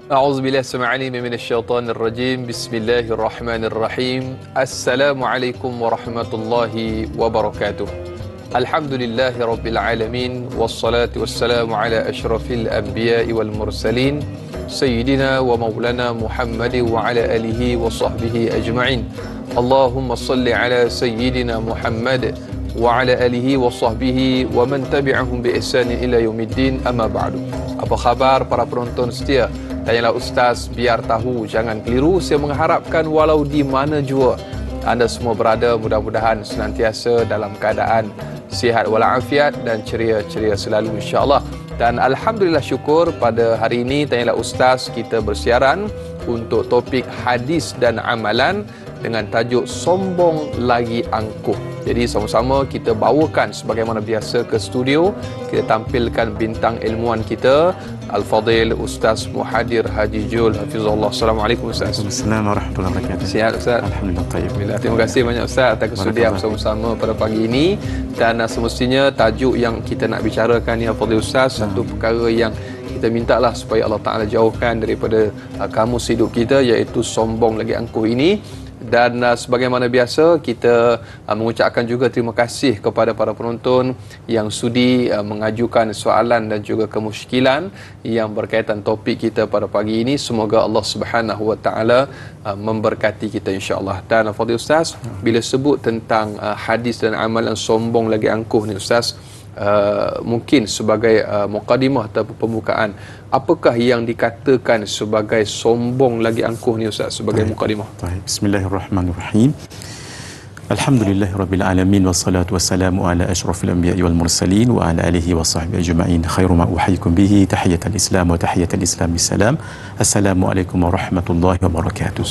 أعوذ بالله السميع العليم من الشيطان الرجيم. بسم الله الرحمن الرحيم. السلام عليكم ورحمة الله وبركاته. الحمد لله رب العالمين والصلاة والسلام على أشرف الأنبياء والمرسلين سيدنا ومولانا محمد وعلى آله وصحبه أجمعين. اللهم صل على سيدنا محمد وعلى آله وصحبه ومن تبعهم بإحسان إلى يوم الدين. أما بعد. Apa khabar para penonton setia? Tanyalah Ustaz biar tahu, jangan keliru. Saya mengharapkan walau di mana jua anda semua berada, mudah-mudahan senantiasa dalam keadaan sihat walafiat dan ceria-ceria selalu insya-Allah. Dan alhamdulillah syukur pada hari ini Tanyalah Ustaz kita bersiaran untuk topik hadis dan amalan dengan tajuk sombong lagi angkuh. Jadi sama-sama kita bawakan sebagaimana biasa ke studio. Kita tampilkan bintang ilmuwan kita Al-Fadil Ustaz Muhadir Haji Jul Hafizullah. Assalamualaikum Ustaz. Assalamualaikum warahmatullahi wabarakatuh. Sihat Ustaz? Alhamdulillah tayyib. Terima kasih banyak Ustaz atas kesudian bersama-sama pada pagi ini. Dan semestinya tajuk yang kita nak bicarakan ni Al-Fadil Ustaz, satu perkara yang kita mintalah supaya Allah Ta'ala jauhkan daripada kamus hidup kita, iaitu sombong lagi angkuh ini. Dan sebagaimana biasa kita mengucapkan juga terima kasih kepada para penonton yang sudi mengajukan soalan dan juga kemusykilan yang berkaitan topik kita pada pagi ini. Semoga Allah Subhanahu Wa Taala memberkati kita insya-Allah. Dan Fadil Ustaz, bila sebut tentang hadis dan amalan sombong lagi angkuh ni Ustaz, mungkin sebagai mukadimah atau pembukaan, apakah yang dikatakan sebagai sombong lagi angkuh ni Ustaz, sebagai mukadimah? Bismillahirrahmanirrahim. Alhamdulillahirabbil alamin wassalatu wassalamu ala asyrafil anbiya'i wal mursalin wa ala alihi wa sahbihi ajma'in. Khairu ma uhyikum bihi tahiyatul islam wa tahiyatul islam bisalam. Assalamualaikum warahmatullahi wabarakatuh.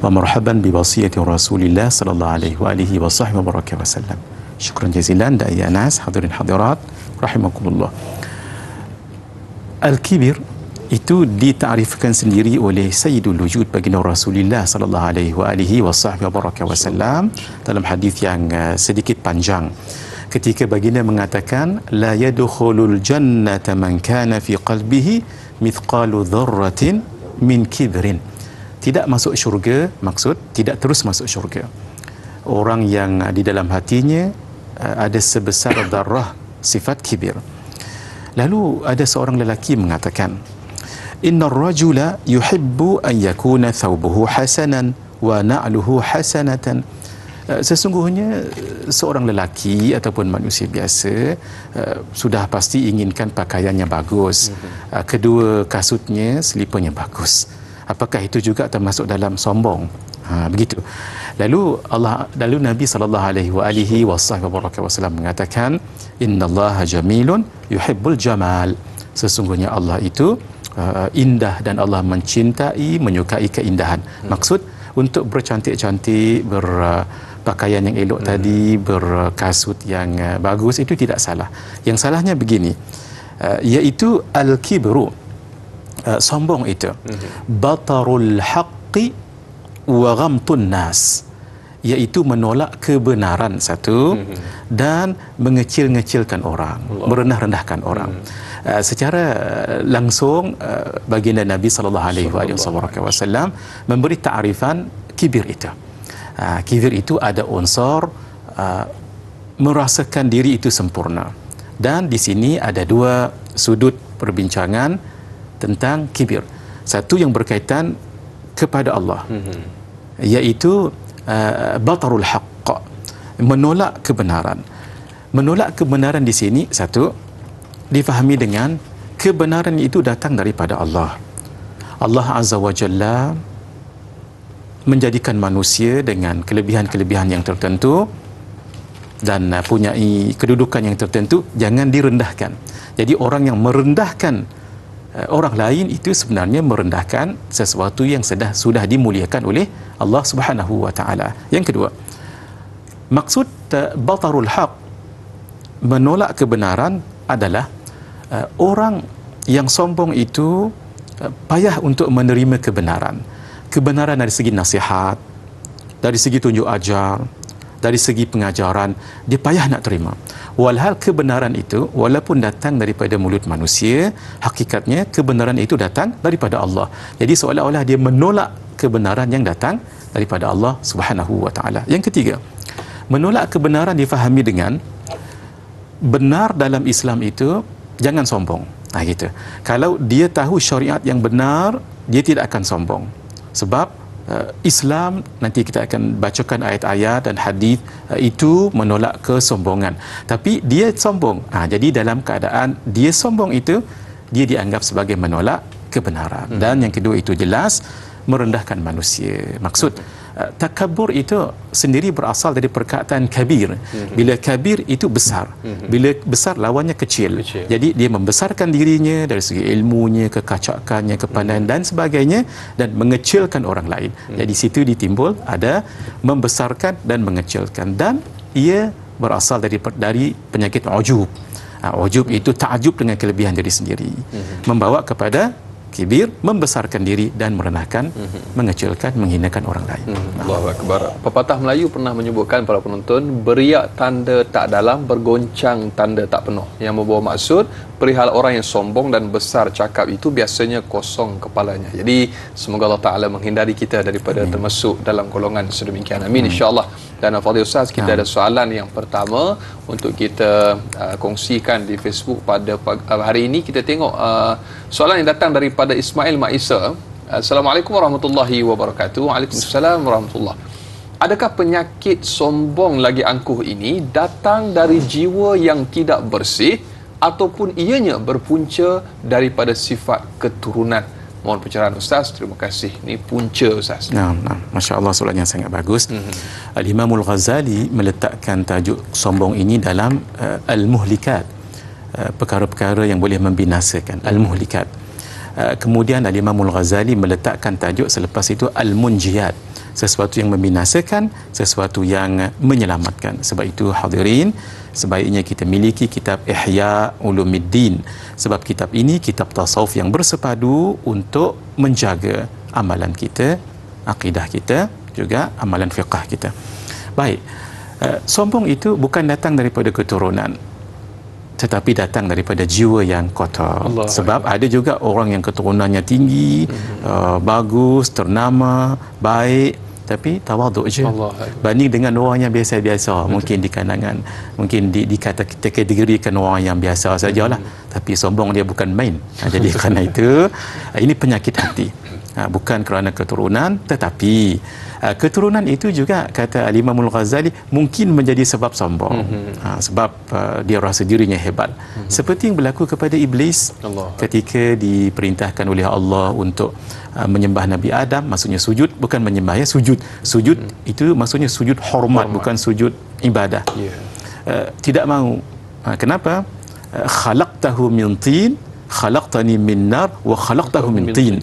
Wa marhaban bi wasiyati Rasulillah sallallahu alaihi wa alihi wa sahbihi wa baraka wasallam. Syukran jazilan da'i Anas, hadirin hadirat rahimakumullah. Al-kibir itu ditarifkan sendiri oleh Sayyidul Wujud baginda Rasulullah sallallahu alaihi wa alihi wasallam dalam hadis yang sedikit panjang, ketika baginda mengatakan la yadkhulul jannata man kana fi qalbihi mithqalu dzarratin min kibrin. Tidak masuk syurga, maksud tidak terus masuk syurga orang yang di dalam hatinya ada sebesar darah sifat kibir. Lalu ada seorang lelaki mengatakan, innar rajula yuhibbu an yakuna thawbuhu hasanan wa na'luhu hasanatan. Sesungguhnya seorang lelaki ataupun manusia biasa sudah pasti inginkan pakaiannya bagus, kedua kasutnya, selipernya bagus. Apakah itu juga termasuk dalam sombong? Begitu. Lalu Nabi sallallahu alaihi wasallam mengatakan, innallaha jamilun yuhibbul jamal. Sesungguhnya Allah itu indah dan Allah mencintai, menyukai keindahan. Maksud untuk bercantik-cantik, berpakaian yang elok tadi, berkasut yang bagus, itu tidak salah. Yang salahnya begini, iaitu al-kibru, sombong itu, batarul haqqi wa ghamtun nas, iaitu menolak kebenaran satu dan mengecil-ngecilkan orang, merendah-rendahkan orang. Secara langsung baginda Nabi sallallahu alaihi wasallam memberi ta'rifan kibir itu. Kibir itu ada unsur merasakan diri itu sempurna. Dan di sini ada dua sudut perbincangan tentang kibir. Satu yang berkaitan kepada Allah, iaitu batarul haqq, menolak kebenaran. Menolak kebenaran di sini satu difahami dengan kebenaran itu datang daripada Allah. Allah Azza wa Jalla menjadikan manusia dengan kelebihan-kelebihan yang tertentu dan punyai kedudukan yang tertentu, jangan direndahkan. Jadi orang yang merendahkan orang lain itu sebenarnya merendahkan sesuatu yang sudah dimuliakan oleh Allah Subhanahu wa taala. Yang kedua, maksud batarul haq, menolak kebenaran, adalah orang yang sombong itu payah untuk menerima kebenaran. Kebenaran dari segi nasihat, dari segi tunjuk ajar, dari segi pengajaran dia payah nak terima. Walhal kebenaran itu walaupun datang daripada mulut manusia, hakikatnya kebenaran itu datang daripada Allah. Jadi seolah-olah dia menolak kebenaran yang datang daripada Allah Subhanahu wa taala. Yang ketiga, menolak kebenaran difahami dengan benar dalam Islam itu jangan sombong. Gitu. Kalau dia tahu syariat yang benar, dia tidak akan sombong. Sebab Islam, nanti kita akan bacakan ayat-ayat dan hadis, itu menolak kesombongan. Tapi dia sombong. Jadi dalam keadaan dia sombong itu, dia dianggap sebagai menolak kebenaran. Dan yang kedua itu jelas merendahkan manusia. Maksud takabur itu sendiri berasal dari perkataan kabir. Bila kabir itu besar, bila besar lawannya kecil. Jadi dia membesarkan dirinya dari segi ilmunya, kekacakannya, kepandaian dan sebagainya, dan mengecilkan orang lain. Jadi situ ditimbul ada membesarkan dan mengecilkan, dan ia berasal dari penyakit ujub. Ujub itu takjub dengan kelebihan diri sendiri, membawa kepada kibir, membesarkan diri dan merendahkan, mengecilkan, menghinakan orang lain. Allahu Akbar. Pepatah Melayu pernah menyebutkan para penonton, beriak tanda tak dalam, bergoncang tanda tak penuh. Yang membawa maksud perihal orang yang sombong dan besar cakap itu biasanya kosong kepalanya. Jadi semoga Allah Ta'ala menghindari kita daripada termasuk dalam golongan sedemikian. Amin, insya-Allah. Dan Fadil Ustaz, kita ada soalan yang pertama untuk kita kongsikan di Facebook pada hari ini. Kita tengok soalan yang datang daripada Ismail Maisa. Assalamualaikum warahmatullahi wabarakatuh. Waalaikumsalam warahmatullahi. Adakah penyakit sombong lagi angkuh ini datang dari jiwa yang tidak bersih ataupun ianya berpunca daripada sifat keturunan? Mohon pencerahan Ustaz. Terima kasih. Ini punca Ustaz. Masya Allah, soalan yang sangat bagus. Al-Imamul Ghazali meletakkan tajuk sombong ini dalam Al-Muhlikat, perkara-perkara yang boleh membinasakan. Al-Muhlikat. Kemudian Al-Imamul Ghazali meletakkan tajuk selepas itu Al-Munjiyat, sesuatu yang membinasakan, sesuatu yang menyelamatkan. Sebab itu hadirin, sebaiknya kita miliki kitab Ihya Ulumuddin, sebab kitab ini kitab tasawuf yang bersepadu untuk menjaga amalan kita, akidah kita, juga amalan fiqah kita. Baik, sombong itu bukan datang daripada keturunan, tetapi datang daripada jiwa yang kotor. Sebab ada juga orang yang keturunannya tinggi, bagus, ternama, baik, tapi tawaduk je. Banding dengan orang yang biasa-biasa, mungkin di kalangan, mungkin dikategorikan orang yang biasa sajalah, tapi sombong dia bukan main. Jadi kerana itu ini penyakit hati, bukan kerana keturunan, tetapi keturunan itu juga, kata Al-Imamul Ghazali, mungkin menjadi sebab sombong. Sebab dia rasa dirinya hebat, seperti yang berlaku kepada iblis ketika diperintahkan oleh Allah untuk menyembah Nabi Adam. Maksudnya sujud, bukan menyembah, ya, sujud. Sujud itu maksudnya sujud hormat, bukan sujud ibadah. Tidak mau. Kenapa? Khalaqtahu min tin, khalaqtani min nar, wa khalaqtahu min tin.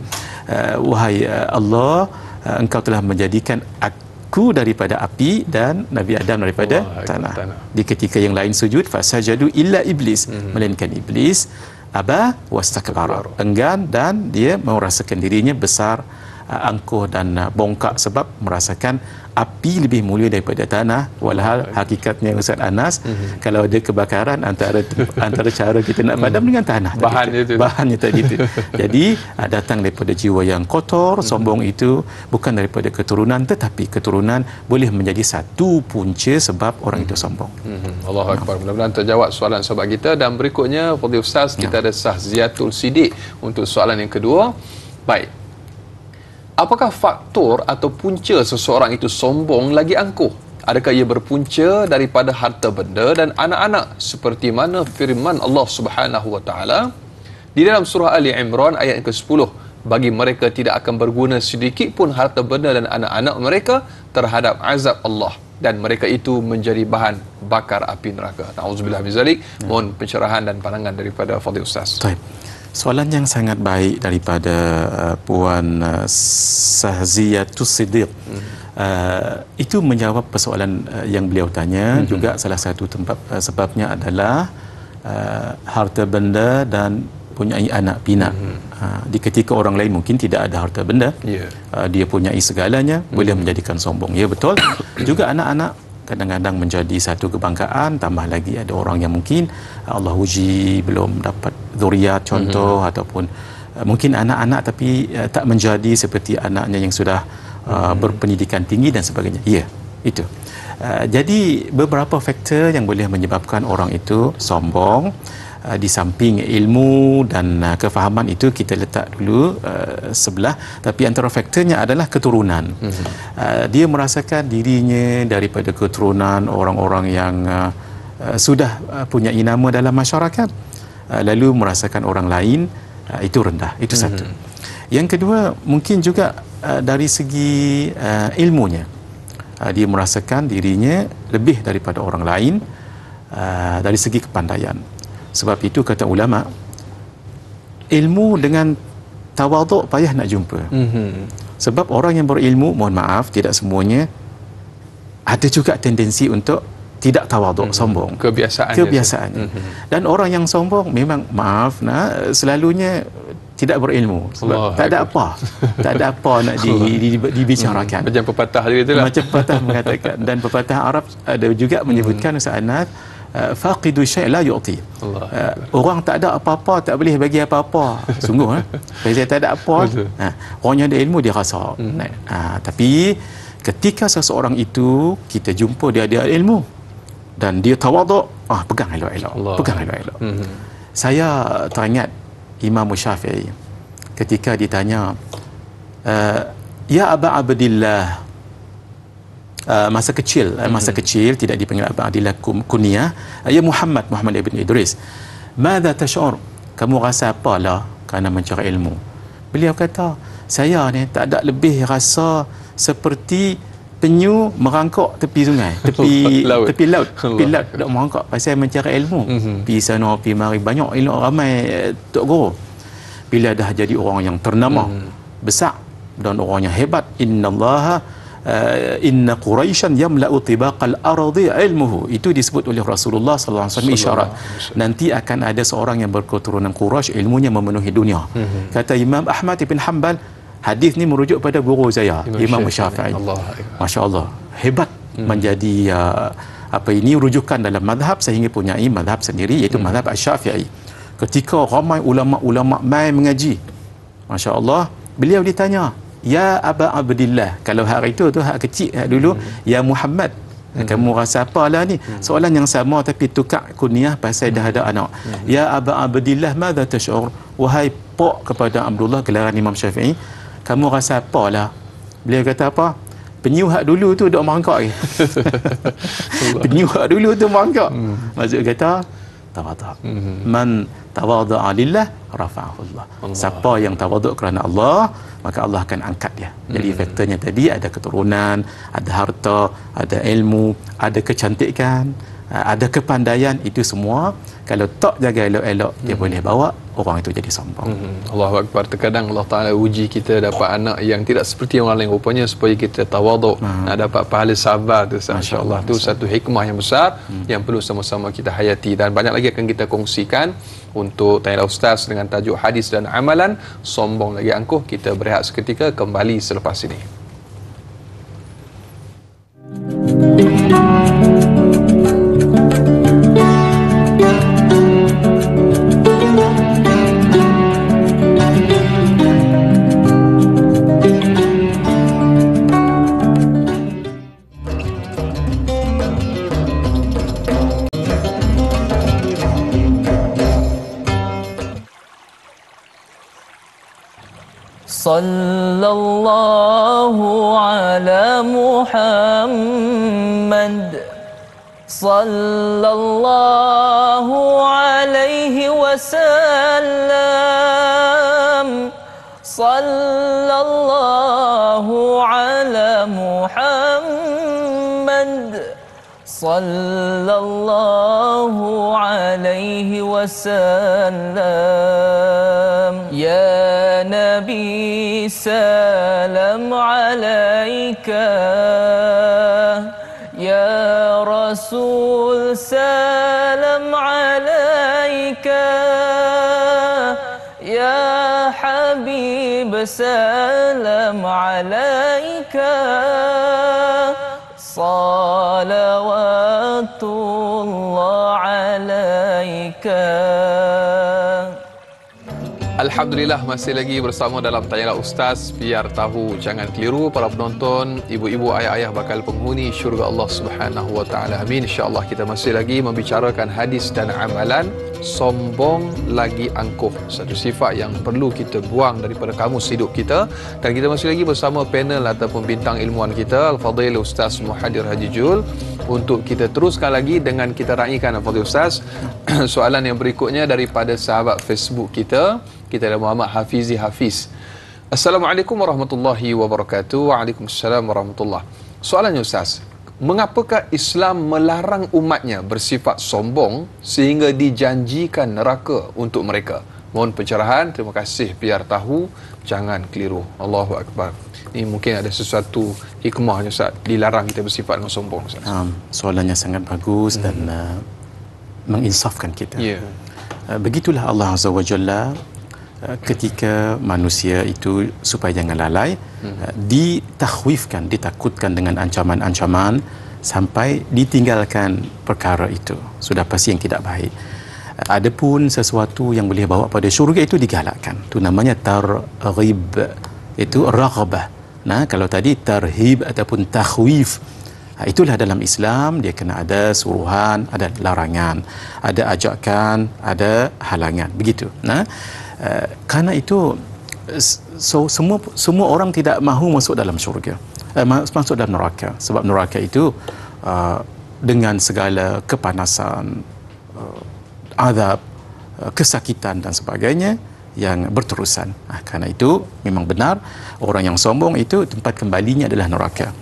Wahai Allah, engkau telah menjadikan aku daripada api dan Nabi Adam daripada tanah. Di ketika yang lain sujud, fasajadu illa iblis, melainkan iblis aba wastakbara, enggan, dan dia merasakan dirinya besar, angkuh dan bongkak, sebab merasakan api lebih mulia daripada tanah. Walhal hakikatnya Ustaz Anas, kalau ada kebakaran, antara cara kita nak padam dengan tanah, bahannya tadi itu. Jadi datang daripada jiwa yang kotor. Sombong itu bukan daripada keturunan, tetapi keturunan boleh menjadi satu punca sebab orang itu sombong. Allahu Akbar. Mudah-mudahan terjawab soalan sahabat kita. Dan berikutnya Fadil Ustaz, kita ada Sahziatul Sidik untuk soalan yang kedua. Baik, apakah faktor atau punca seseorang itu sombong lagi angkuh? Adakah ia berpunca daripada harta benda dan anak-anak, seperti mana firman Allah Subhanahu wa taala di dalam surah Ali Imran ayat ke-10, bagi mereka tidak akan berguna sedikit pun harta benda dan anak-anak mereka terhadap azab Allah, dan mereka itu menjadi bahan bakar api neraka. Nauzubillah min zalik. Mohon pencerahan dan pandangan daripada Fadil Ustaz. Baik. Soalan yang sangat baik daripada Puan Sahziatus Siddiq. Itu menjawab persoalan yang beliau tanya. Juga salah satu sebabnya adalah harta benda dan punyai anak pinak. Di ketika orang lain mungkin tidak ada harta benda, dia punyai segalanya, boleh menjadikan sombong. Ya, betul. Juga anak-anak kadang-kadang menjadi satu kebanggaan. Tambah lagi ada orang yang mungkin Allah uji belum dapat zuriat contoh, ataupun mungkin anak-anak tapi tak menjadi seperti anaknya yang sudah berpendidikan tinggi dan sebagainya. Ya, itu. Jadi beberapa faktor yang boleh menyebabkan orang itu sombong. Di samping ilmu dan kefahaman itu kita letak dulu sebelah, tapi antara faktornya adalah keturunan. Dia merasakan dirinya daripada keturunan orang-orang yang sudah punya nama dalam masyarakat, lalu merasakan orang lain itu rendah. Itu satu. Yang kedua, mungkin juga dari segi ilmunya, dia merasakan dirinya lebih daripada orang lain dari segi kepandaian. Sebab itu kata ulama, ilmu dengan tawaduk payah nak jumpa. Sebab orang yang berilmu, mohon maaf, tidak semuanya, ada juga tendensi untuk tidak tawaduk, sombong. Kebiasaannya. Dan orang yang sombong memang, maaf nak, selalunya tidak berilmu. Sebab tak ada apa. Tak ada apa nak dibicarakan. Macam pepatah dia itulah. Macam pepatah mengatakan. Dan pepatah Arab ada juga menyebutkan Ustaz Anas, faqidu syai' la yu'ti. Orang tak ada apa-apa tak boleh bagi apa-apa. Sungguh saya tak ada apa. Orang yang ada ilmu dia rasa. Tapi ketika seseorang itu kita jumpa dia ada ilmu dan dia tawaduk, pegang elok-elok. Pegang elok-elok. Saya teringat Imam Syafi'i ketika ditanya, ya Aba Abdillah, masa kecil tidak dipanggil Aba Abdillah kunyah, ya Muhammad ibn Idris, madza tash'ur, kamu rasa apalah kerana mencari ilmu? Beliau kata, saya ni tak ada lebih rasa seperti penyu merangkak tepi sungai, tepi laut dok merangkak pasal mencari ilmu. Pi sana pi mari, banyak ilmu, ramai tok guru. Bila dah jadi orang yang ternama, besar dan orang yang hebat, inna Quraisyan yamla'u tibaqal ardi ilmuhu, itu disebut oleh Rasulullah sallallahu alaihi wasallam, isyarat nanti akan ada seorang yang berketurunan Quraisy, ilmunya memenuhi dunia. Kata Imam Ahmad bin Hanbal, hadis ni merujuk pada guru saya Imam Syafi'i. Masya-Allah, hebat menjadi ini rujukan dalam mazhab sehingga punyai mazhab sendiri, iaitu mazhab Asy-Syafi'i. Ketika ramai ulama-ulama mai mengaji, masya-Allah, beliau ditanya, ya Aba Abdillah, kalau hak itu tu hak kecil hak dulu, ya Muhammad, kamu rasa apalah ni? Soalan yang sama tapi tukar kunyah pasal dah ada anak. Ya Aba Abdillah, madza tash'ur, wahai pak kepada Abdullah, gelaran Imam Syafi'i, kamu rasa apalah? Beliau kata apa? Penyu hak dulu tu dok merangkak. Penyu hak dulu tu merangkak. Maksud kata tawaduk. Man tawadha'a lillah rafa'ahu Allah. Siapa yang tawaduk kerana Allah, maka Allah akan angkat dia. Jadi faktornya tadi ada keturunan, ada harta, ada ilmu, ada kecantikan, ada kepandaian, itu semua kalau tak jaga elok-elok dia boleh bawa orang itu jadi sombong. Allahu Akbar. Terkadang Allah Ta'ala uji kita dapat anak yang tidak seperti orang lain rupanya supaya kita tawaduk, nak dapat pahala sabar tu. Masya-Allah, tu satu hikmah yang besar yang perlu sama-sama kita hayati, dan banyak lagi akan kita kongsikan untuk Tanya Ustaz dengan tajuk hadis dan amalan. Sombong lagi angkuh. Kita berehat seketika, kembali selepas ini. Sallallahu ala Muhammad, sallallahu alaihi wasallam, sallallahu ala Muhammad, sallallahu alaihi wasallam. Ya Nabi, salam alaika, ya Rasul, salam alaika, ya Habib, salam alaika, salawatullah alaika. Alhamdulillah, masih lagi bersama dalam Tanyalah Ustaz. Biar tahu, jangan keliru para penonton, ibu-ibu, ayah-ayah bakal penghuni syurga Allah Subhanahu wa taala. Amin. Insya-Allah kita masih lagi membicarakan hadis dan amalan sombong lagi angkuh. Satu sifat yang perlu kita buang daripada kamus hidup kita. Dan kita masih lagi bersama panel ataupun bintang ilmuwan kita, Al-Fadhil Ustaz Muhadir Haji Jul, untuk kita teruskan lagi dengan kita raikan Al-Fadhil Ustaz. Soalan yang berikutnya daripada sahabat Facebook kita. Kita ada Muhammad Hafizi Hafiz. Assalamualaikum warahmatullahi wabarakatuh. Waalaikumsalam warahmatullahi. Soalannya Ustaz, mengapakah Islam melarang umatnya bersifat sombong sehingga dijanjikan neraka untuk mereka? Mohon pencerahan. Terima kasih. Biar tahu, jangan keliru. Allahu Akbar. Ini mungkin ada sesuatu hikmahnya Ustaz, dilarang kita bersifat dengan sombong Ustaz. Soalannya sangat bagus dan menginsafkan kita. Begitulah Allah Azza wa Jalla ketika manusia itu supaya jangan lalai, ditakhwifkan, ditakutkan dengan ancaman-ancaman sampai ditinggalkan perkara itu. Sudah pasti yang tidak baik. Adapun sesuatu yang boleh bawa pada syurga itu digalakkan. Itu namanya targhib, itu raghabah. Nah, kalau tadi tarhib ataupun takhwif, itulah dalam Islam dia kena ada suruhan, ada larangan, ada ajakan, ada halangan. Begitu. Nah, kerana itu semua orang tidak mahu masuk dalam syurga, masuk dalam neraka, sebab neraka itu dengan segala kepanasan, azab, kesakitan dan sebagainya yang berterusan. Kerana itu memang benar orang yang sombong itu tempat kembalinya adalah neraka.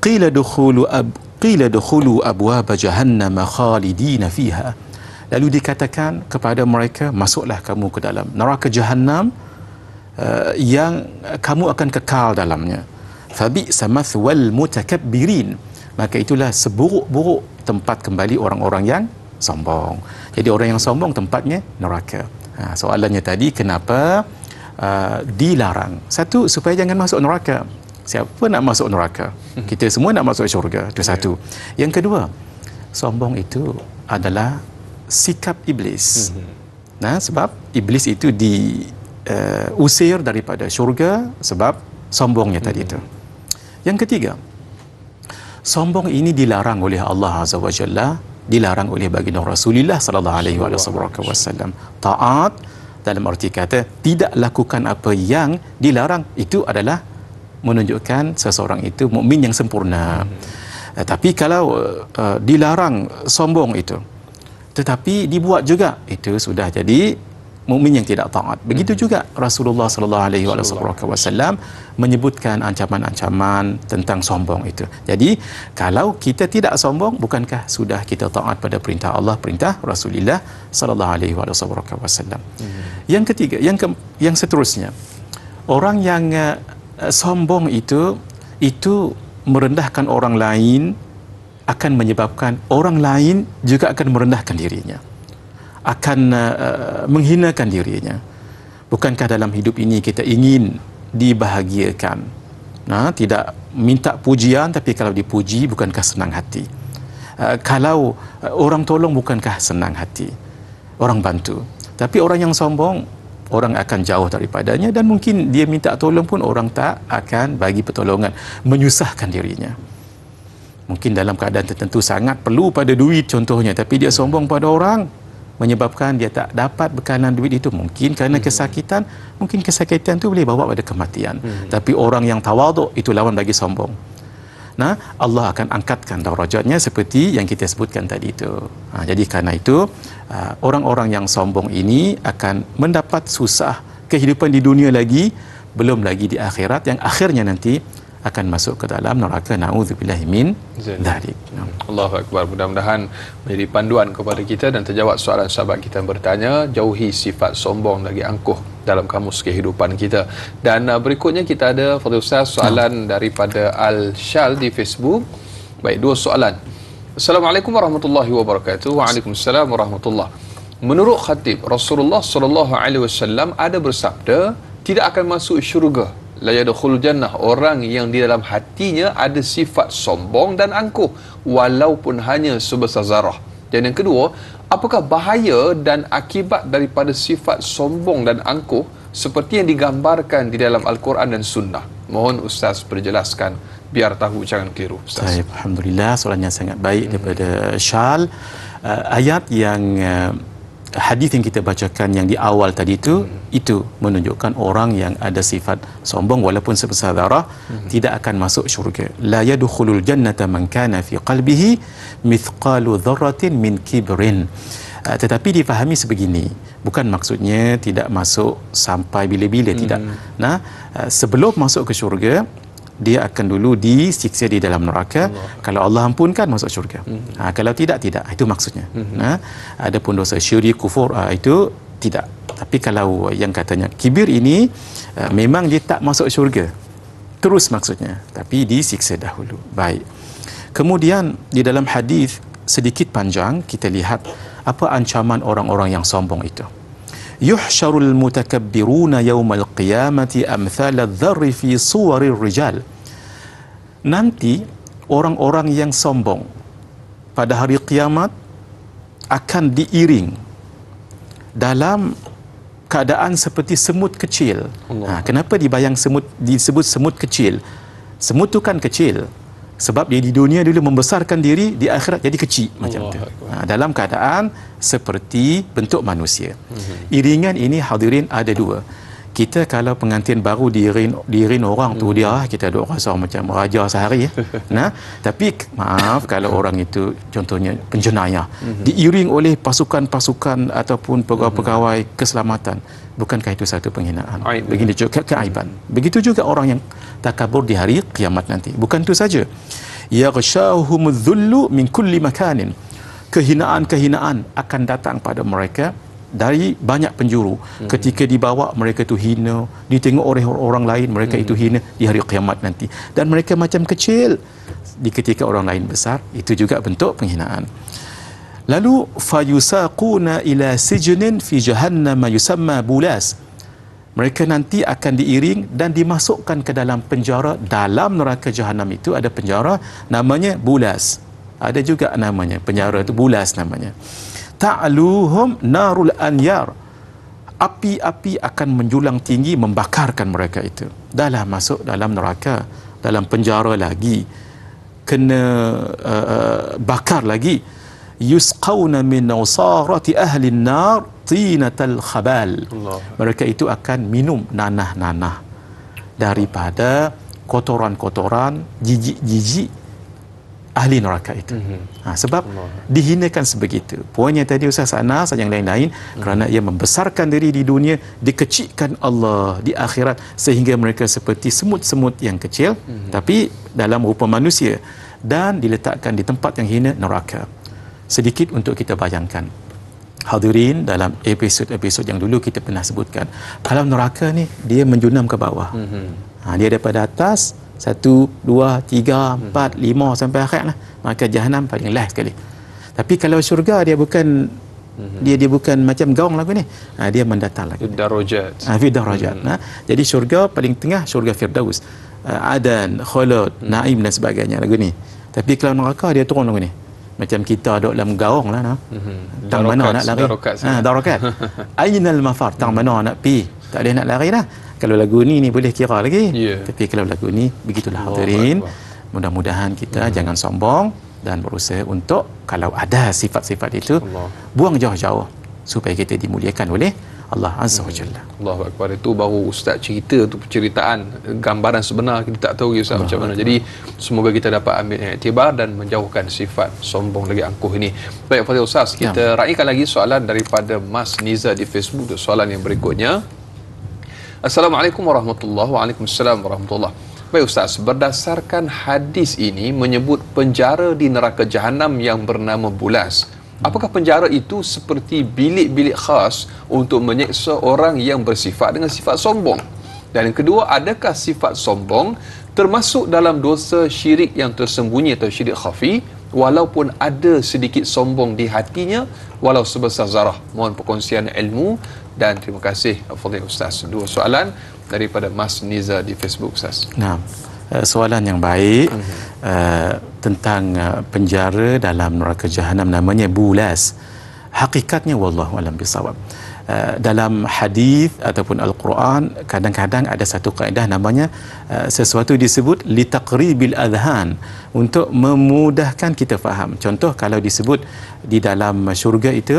Qila dukhulu abwab jahannam khalidina fiha. Lalu dikatakan kepada mereka, masuklah kamu ke dalam neraka Jahannam yang kamu akan kekal dalamnya. Fabi'sa mathwal mutakabbirin. Maka itulah seburuk-buruk tempat kembali orang-orang yang sombong. Jadi orang yang sombong tempatnya neraka. Soalannya tadi, kenapa dilarang? Satu, supaya jangan masuk neraka. Siapa nak masuk neraka? Kita semua nak masuk syurga. Itu satu. Yang kedua, sombong itu adalah sikap iblis. Nah, sebab iblis itu diusir daripada syurga sebab sombongnya tadi itu. Yang ketiga, sombong ini dilarang oleh Allah Azza wa Jalla, dilarang oleh baginda Rasulullah sallallahu alaihi wasallam. Taat dalam arti kata tidak lakukan apa yang dilarang, itu adalah menunjukkan seseorang itu mukmin yang sempurna. Tapi kalau dilarang sombong itu tetapi dibuat juga, itu sudah jadi mukmin yang tidak taat. Begitu juga Rasulullah sallallahu alaihi wasallam menyebutkan ancaman-ancaman tentang sombong itu. Jadi kalau kita tidak sombong, bukankah sudah kita taat pada perintah Allah, perintah Rasulullah sallallahu alaihi wasallam? Yang ketiga, yang seterusnya, orang yang sombong itu merendahkan orang lain, akan menyebabkan orang lain juga akan merendahkan dirinya, akan menghinakan dirinya. Bukankah dalam hidup ini kita ingin dibahagiakan? Nah, tidak minta pujian, tapi kalau dipuji bukankah senang hati? Kalau orang tolong bukankah senang hati? Orang bantu. Tapi orang yang sombong, orang akan jauh daripadanya, dan mungkin dia minta tolong pun orang tak akan bagi pertolongan, menyusahkan dirinya. Mungkin dalam keadaan tertentu sangat perlu pada duit contohnya, tapi dia sombong pada orang, menyebabkan dia tak dapat bekalan duit itu. Mungkin kerana kesakitan, mungkin kesakitan itu boleh bawa pada kematian. Tapi orang yang tawaduk itu lawan bagi sombong. Nah, Allah akan angkatkan darajatnya seperti yang kita sebutkan tadi itu. Jadi kerana itu orang-orang yang sombong ini akan mendapat susah kehidupan di dunia lagi, belum lagi di akhirat yang akhirnya nanti akan masuk ke dalam neraka. Na'udzubillahi min dzalik. Allahu Akbar. Mudah-mudahan menjadi panduan kepada kita dan terjawab soalan sahabat kita yang bertanya, jauhi sifat sombong lagi angkuh dalam kamus kehidupan kita. Dan berikutnya kita ada, Fadil Ustaz, soalan daripada Al-Syal di Facebook. Baik, dua soalan. Assalamualaikum warahmatullahi wabarakatuh. Waalaikumsalam warahmatullahi. Menurut khatib, Rasulullah sallallahu alaihi wasallam ada bersabda, tidak akan masuk syurga la yadkhulul jannah, orang yang di dalam hatinya ada sifat sombong dan angkuh walaupun hanya sebesar zarah. Dan yang kedua, apakah bahaya dan akibat daripada sifat sombong dan angkuh seperti yang digambarkan di dalam Al-Quran dan Sunnah? Mohon Ustaz perjelaskan biar tahu, jangan keliru, Ustaz. Baik, alhamdulillah, soalan yang sangat baik daripada Syal. Ayat yang hadis yang kita bacakan yang di awal tadi itu menunjukkan orang yang ada sifat sombong walaupun sebesar zarah tidak akan masuk syurga. La yadkhulul jannata man kana fi qalbihi mithqalu dzarratin min kibrin. Tetapi difahami sebegini, bukan maksudnya tidak masuk sampai bila-bila, tidak. Nah, sebelum masuk ke syurga, dia akan dulu disiksa di dalam neraka. Kalau Allah ampunkan, masuk syurga. Kalau tidak, itu maksudnya. Adapun dosa syirik, kufur, itu tidak. Tapi kalau yang katanya kibir ini, memang dia tak masuk syurga terus maksudnya, tapi disiksa dahulu. Baik. Kemudian di dalam hadis sedikit panjang kita lihat apa ancaman orang-orang yang sombong itu. Yuhsyarul mutakabbiruna yawmal qiyamati amthala adh-dharri fi suwarir rijal. Nanti orang-orang yang sombong pada hari kiamat akan diiring dalam keadaan seperti semut kecil. Kenapa disebut semut kecil? Semut tu kan kecil sebab dia di dunia dulu membesarkan diri, di akhirat jadi kecil macam tu. Dalam keadaan seperti bentuk manusia. Iringan ini hadirin ada dua. Kita kalau pengantin baru diiring orang tu, dia kita duk rasa macam raja sehari. Tapi maaf kalau orang itu contohnya penjenayah diiring oleh pasukan-pasukan ataupun pegawai-pegawai keselamatan, bukankah itu satu penghinaan? Begini juga keaiban. Begitu juga orang yang takabur di hari kiamat nanti. Bukan itu saja, yaghshahumudz dhullu min kulli makanin. Kehinaan-kehinaan akan datang pada mereka dari banyak penjuru. Ketika dibawa, mereka itu hina, ditengok oleh orang lain, mereka itu hina di hari kiamat nanti. Dan mereka macam kecil di ketika orang lain besar, itu juga bentuk penghinaan. Lalu fayusaquna ila sijnin fi jahannam yusamma bulas. Mereka nanti akan diiring dan dimasukkan ke dalam penjara. Dalam neraka jahanam itu ada penjara namanya bulas. Ada juga namanya penjara itu bulas namanya. Ta'luhum narul anyar. Api-api akan menjulang tinggi membakarkan mereka itu. Dah masuk dalam neraka, dalam penjara lagi, kena bakar lagi. Yusqawna min usarati ahli an-nar tinatal khabal. Mereka itu akan minum nanah-nanah daripada kotoran-kotoran, jijik-jijik ahli neraka itu. Sebab dihinakan sebegitu. Poinnya tadi Ustaz Anas dan yang lain-lain, kerana ia membesarkan diri di dunia, dikecilkan Allah di akhirat sehingga mereka seperti semut-semut yang kecil tapi dalam rupa manusia dan diletakkan di tempat yang hina, neraka. Sedikit untuk kita bayangkan, hadirin, dalam episod-episod yang dulu kita pernah sebutkan, kalau neraka ni dia menjunam ke bawah. Dia daripada atas 1, 2, 3, 4, 5 sampai akhirat lah. Maka jahanam paling last sekali. Tapi kalau syurga dia bukan dia bukan macam gaung lagu ni. Dia mendatar lagi. Darajat. Darajat. Jadi syurga paling tengah syurga Firdaus. Adan, khulud, naim dan sebagainya lagu ni. Tapi kalau neraka dia turun lagu ni. Macam kita duduk dalam gaung lah. Tang mana nak lari? Darakat. Ainal mafar, tang mana nak pi? Tak boleh nak lari dah. Kalau lagu ni boleh kira lagi. Tapi kalau lagu ni begitulah hadirin. Mudah-mudahan kita jangan sombong dan berusaha untuk kalau ada sifat-sifat itu buang jauh-jauh supaya kita dimuliakan oleh Allah Azza wa Jalla. Allahu Akbar. Itu baru Ustaz cerita tu, penceritaan gambaran sebenar kita tak tahu Ustaz macam mana. Jadi semoga kita dapat ambil iktibar dan menjauhkan sifat sombong lagi angkuh ini. Baik Fadil Ustaz, kita raikan lagi soalan daripada Mas Niza di Facebook. Soalan yang berikutnya. Assalamualaikum warahmatullahi wabarakatuh. Waalaikumsalam warahmatullahi. Baik Ustaz, berdasarkan hadis ini menyebut penjara di neraka jahanam yang bernama bulas. Apakah penjara itu seperti bilik-bilik khas untuk menyeksa orang yang bersifat dengan sifat sombong? Dan yang kedua, adakah sifat sombong termasuk dalam dosa syirik yang tersembunyi atau syirik khafi walaupun ada sedikit sombong di hatinya walau sebesar zarah? Mohon perkongsian ilmu dan terima kasih Fadil Ustaz. Dua soalan daripada Mas Niza di Facebook, Ustaz? Nah, soalan yang baik. Tentang penjara dalam neraka jahanam, namanya bulas. Hakikatnya wallahu alam bisawab. Dalam hadis ataupun al-Quran kadang-kadang ada satu kaedah namanya sesuatu disebut litaqribil adhan, untuk memudahkan kita faham. Contoh kalau disebut di dalam syurga itu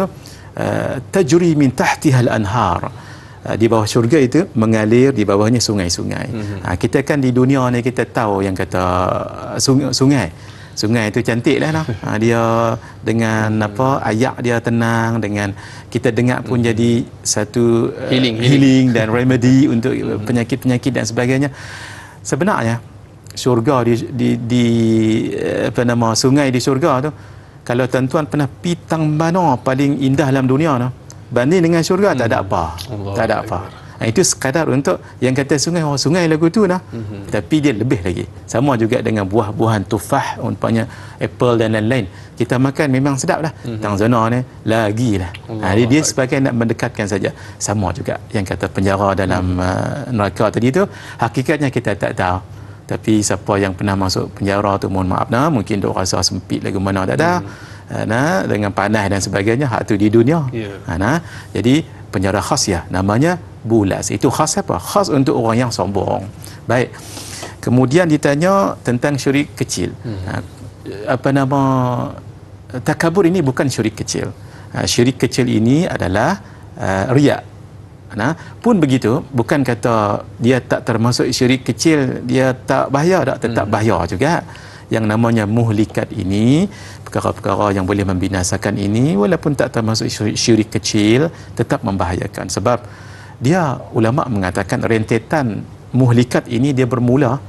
tajri min tahtiha al-anhar, di bawah syurga itu mengalir di bawahnya sungai-sungai. Kita kan di dunia ni kita tahu yang kata sungai itu cantik lah noh. Dia dengan ayak dia tenang, dengan kita dengar pun jadi satu healing dan remedy untuk penyakit-penyakit dan sebagainya. Sebenarnya syurga di sungai di syurga tu, kalau tuan-tuan pernah pi Tangbana paling indah dalam dunia noh, banding dengan syurga tak ada apa. Tak ada apa. Itu sekadar untuk yang kata sungai lagu tu lah. Tapi dia lebih lagi. Sama juga dengan buah-buahan tufah, umpamanya apple dan lain-lain. Kita makan memang sedap lah. Tanzania ni lagi lah. Dia sebagai nak mendekatkan saja. Sama juga yang kata penjara dalam neraka tadi tu, hakikatnya kita tak tahu. Tapi siapa yang pernah masuk penjara tu, mohon maaf nah, mungkin duk rasa sempit lagu mana tak ada. Dengan panas dan sebagainya, hak tu di dunia. Jadi penjara khas ya, namanya bulas. Itu khas apa? Khas untuk orang yang sombong. Baik. Kemudian ditanya tentang syirik kecil. Takabur ini bukan syirik kecil. Syirik kecil ini adalah riya. Pun begitu, bukan kata dia tak termasuk syirik kecil, dia tak bahaya, tak, tetap bahaya juga. Yang namanya muhlikat ini, perkara-perkara yang boleh membinasakan ini, walaupun tak termasuk syirik kecil, tetap membahayakan. Sebab dia, ulama mengatakan rentetan muhlikat ini dia bermula,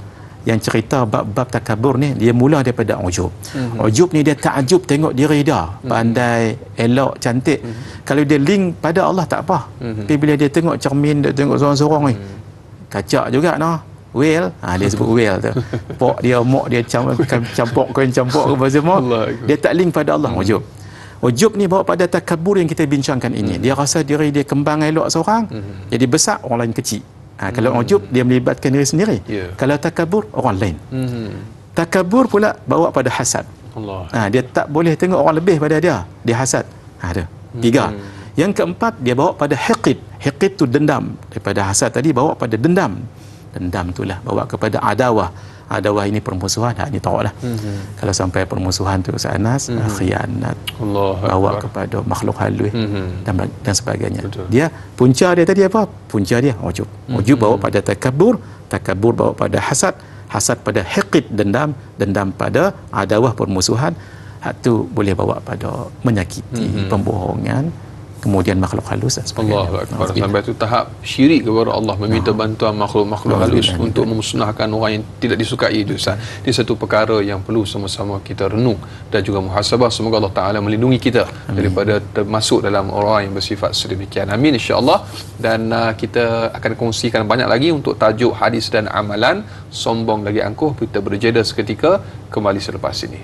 yang cerita bab-bab takabur ni, dia mula daripada ujub. Ujub ni dia takjub tengok diri dia, pandai, elok, cantik. Kalau dia link pada Allah tak apa. Tapi bila dia tengok cermin, dia tengok sorang-sorang ni, kacak juga noh. Well, dia sebut well tu. Pok dia, mok dia campur apa semua. Dia tak link pada Allah. Ujub. Ujub ni bawa pada takabur yang kita bincangkan ini. Dia rasa diri dia kembang elok seorang, jadi besar, orang lain kecil. Kalau ujub, dia melibatkan diri sendiri. Kalau takabur, orang lain. Takabur pula bawa pada hasad. Dia tak boleh tengok orang lebih pada dia. Dia hasad. Ada. 3. Yang keempat, dia bawa pada hiqid. Hiqid tu dendam. Daripada hasad tadi bawa pada dendam. Dendam itulah bawa kepada adawah. Adawah ini permusuhan. Ini tahu lah. Kalau sampai permusuhan tu Anas, khianat, bawa kepada makhluk halus dan sebagainya. Dia punca dia tadi apa? Punca dia ujub. Ujub bawa pada takabur, takabur bawa pada hasad, hasad pada hiqid, dendam, dendam pada adawah, permusuhan. Itu boleh bawa pada menyakiti, pembohongan, kemudian makhluk halus dan sebagainya. Allahu Akbar. Sampai tu tahap syirik kepada Allah, meminta bantuan makhluk-makhluk halus untuk memusnahkan orang yang tidak disukai itu, Ustaz. Ini satu perkara yang perlu sama-sama kita renung dan juga muhasabah. Semoga Allah Taala melindungi kita daripada termasuk dalam orang yang bersifat sedemikian. Amin, insya-Allah. Dan kita akan kongsikan banyak lagi untuk tajuk hadis dan amalan. Sombong lagi angkuh. Kita berjeda seketika, kembali selepas ini.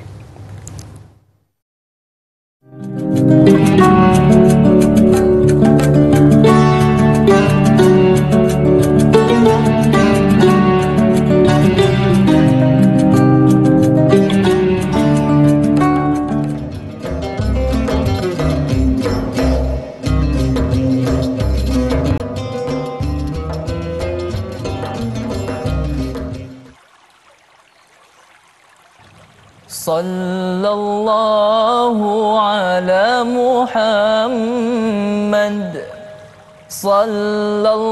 Sallallahu ala Muhammad, sallallahu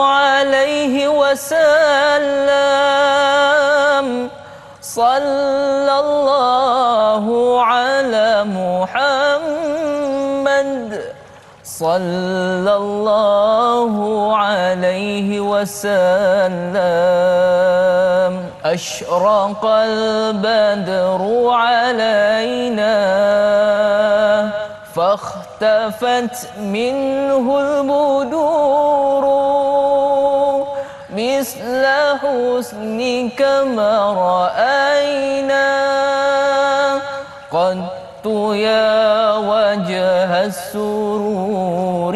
alaihi wasallam, sallallahu ala Muhammad, sallallahu alaihi wasallam. أشرق البدر علينا فاختفت منه البدور مثل حسنك ما رأينا قط يا وجه السرور.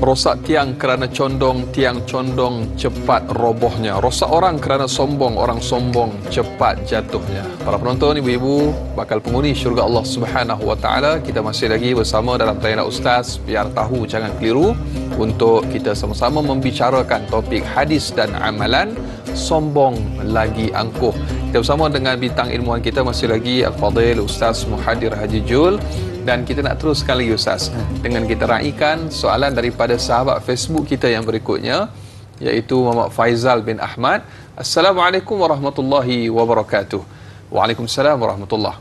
Rosak tiang kerana condong, tiang condong cepat robohnya. Rosak orang kerana sombong, orang sombong cepat jatuhnya. Para penonton, ibu-ibu, bakal penghuni syurga Allah Subhanahu Wa Taala. Kita masih lagi bersama dalam Tanya Ustaz. Biar tahu, jangan keliru. Untuk kita sama-sama membicarakan topik hadis dan amalan, sombong lagi angkuh. Kita bersama dengan bintang ilmuwan kita masih lagi Al-Fadhil Ustaz Muhadir Haji Jul. Dan kita nak teruskan lagi Ustaz dengan kita raikan soalan daripada sahabat Facebook kita yang berikutnya, iaitu Muhammad Faizal bin Ahmad. Assalamualaikum warahmatullahi wabarakatuh. Waalaikumsalam warahmatullahi.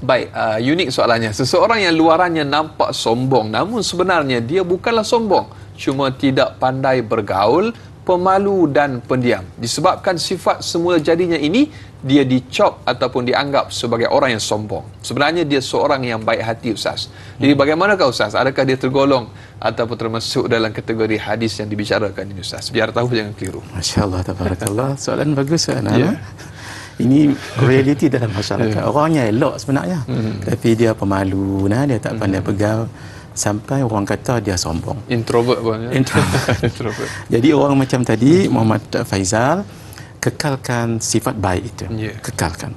Baik, unik soalannya. Seseorang yang luarannya nampak sombong, namun sebenarnya dia bukanlah sombong, cuma tidak pandai bergaul, pemalu dan pendiam. Disebabkan sifat semula jadinya ini, dia dicop ataupun dianggap sebagai orang yang sombong. Sebenarnya dia seorang yang baik hati Ustaz. Jadi bagaimanakah Ustaz? Adakah dia tergolong ataupun termasuk dalam kategori hadis yang dibicarakan ini Ustaz? Biar tahu, jangan keliru. Masya Allah, tabarakallah. Soalan bagus kan? Ini realiti dalam masyarakat. Orangnya elok sebenarnya, tapi dia pemalu, dia tak pandai bergaul. Sampai orang kata dia sombong. Introvert pun. Introvert. Jadi orang macam tadi, Muhammad Faizal, kekalkan sifat baik itu. Kekalkan.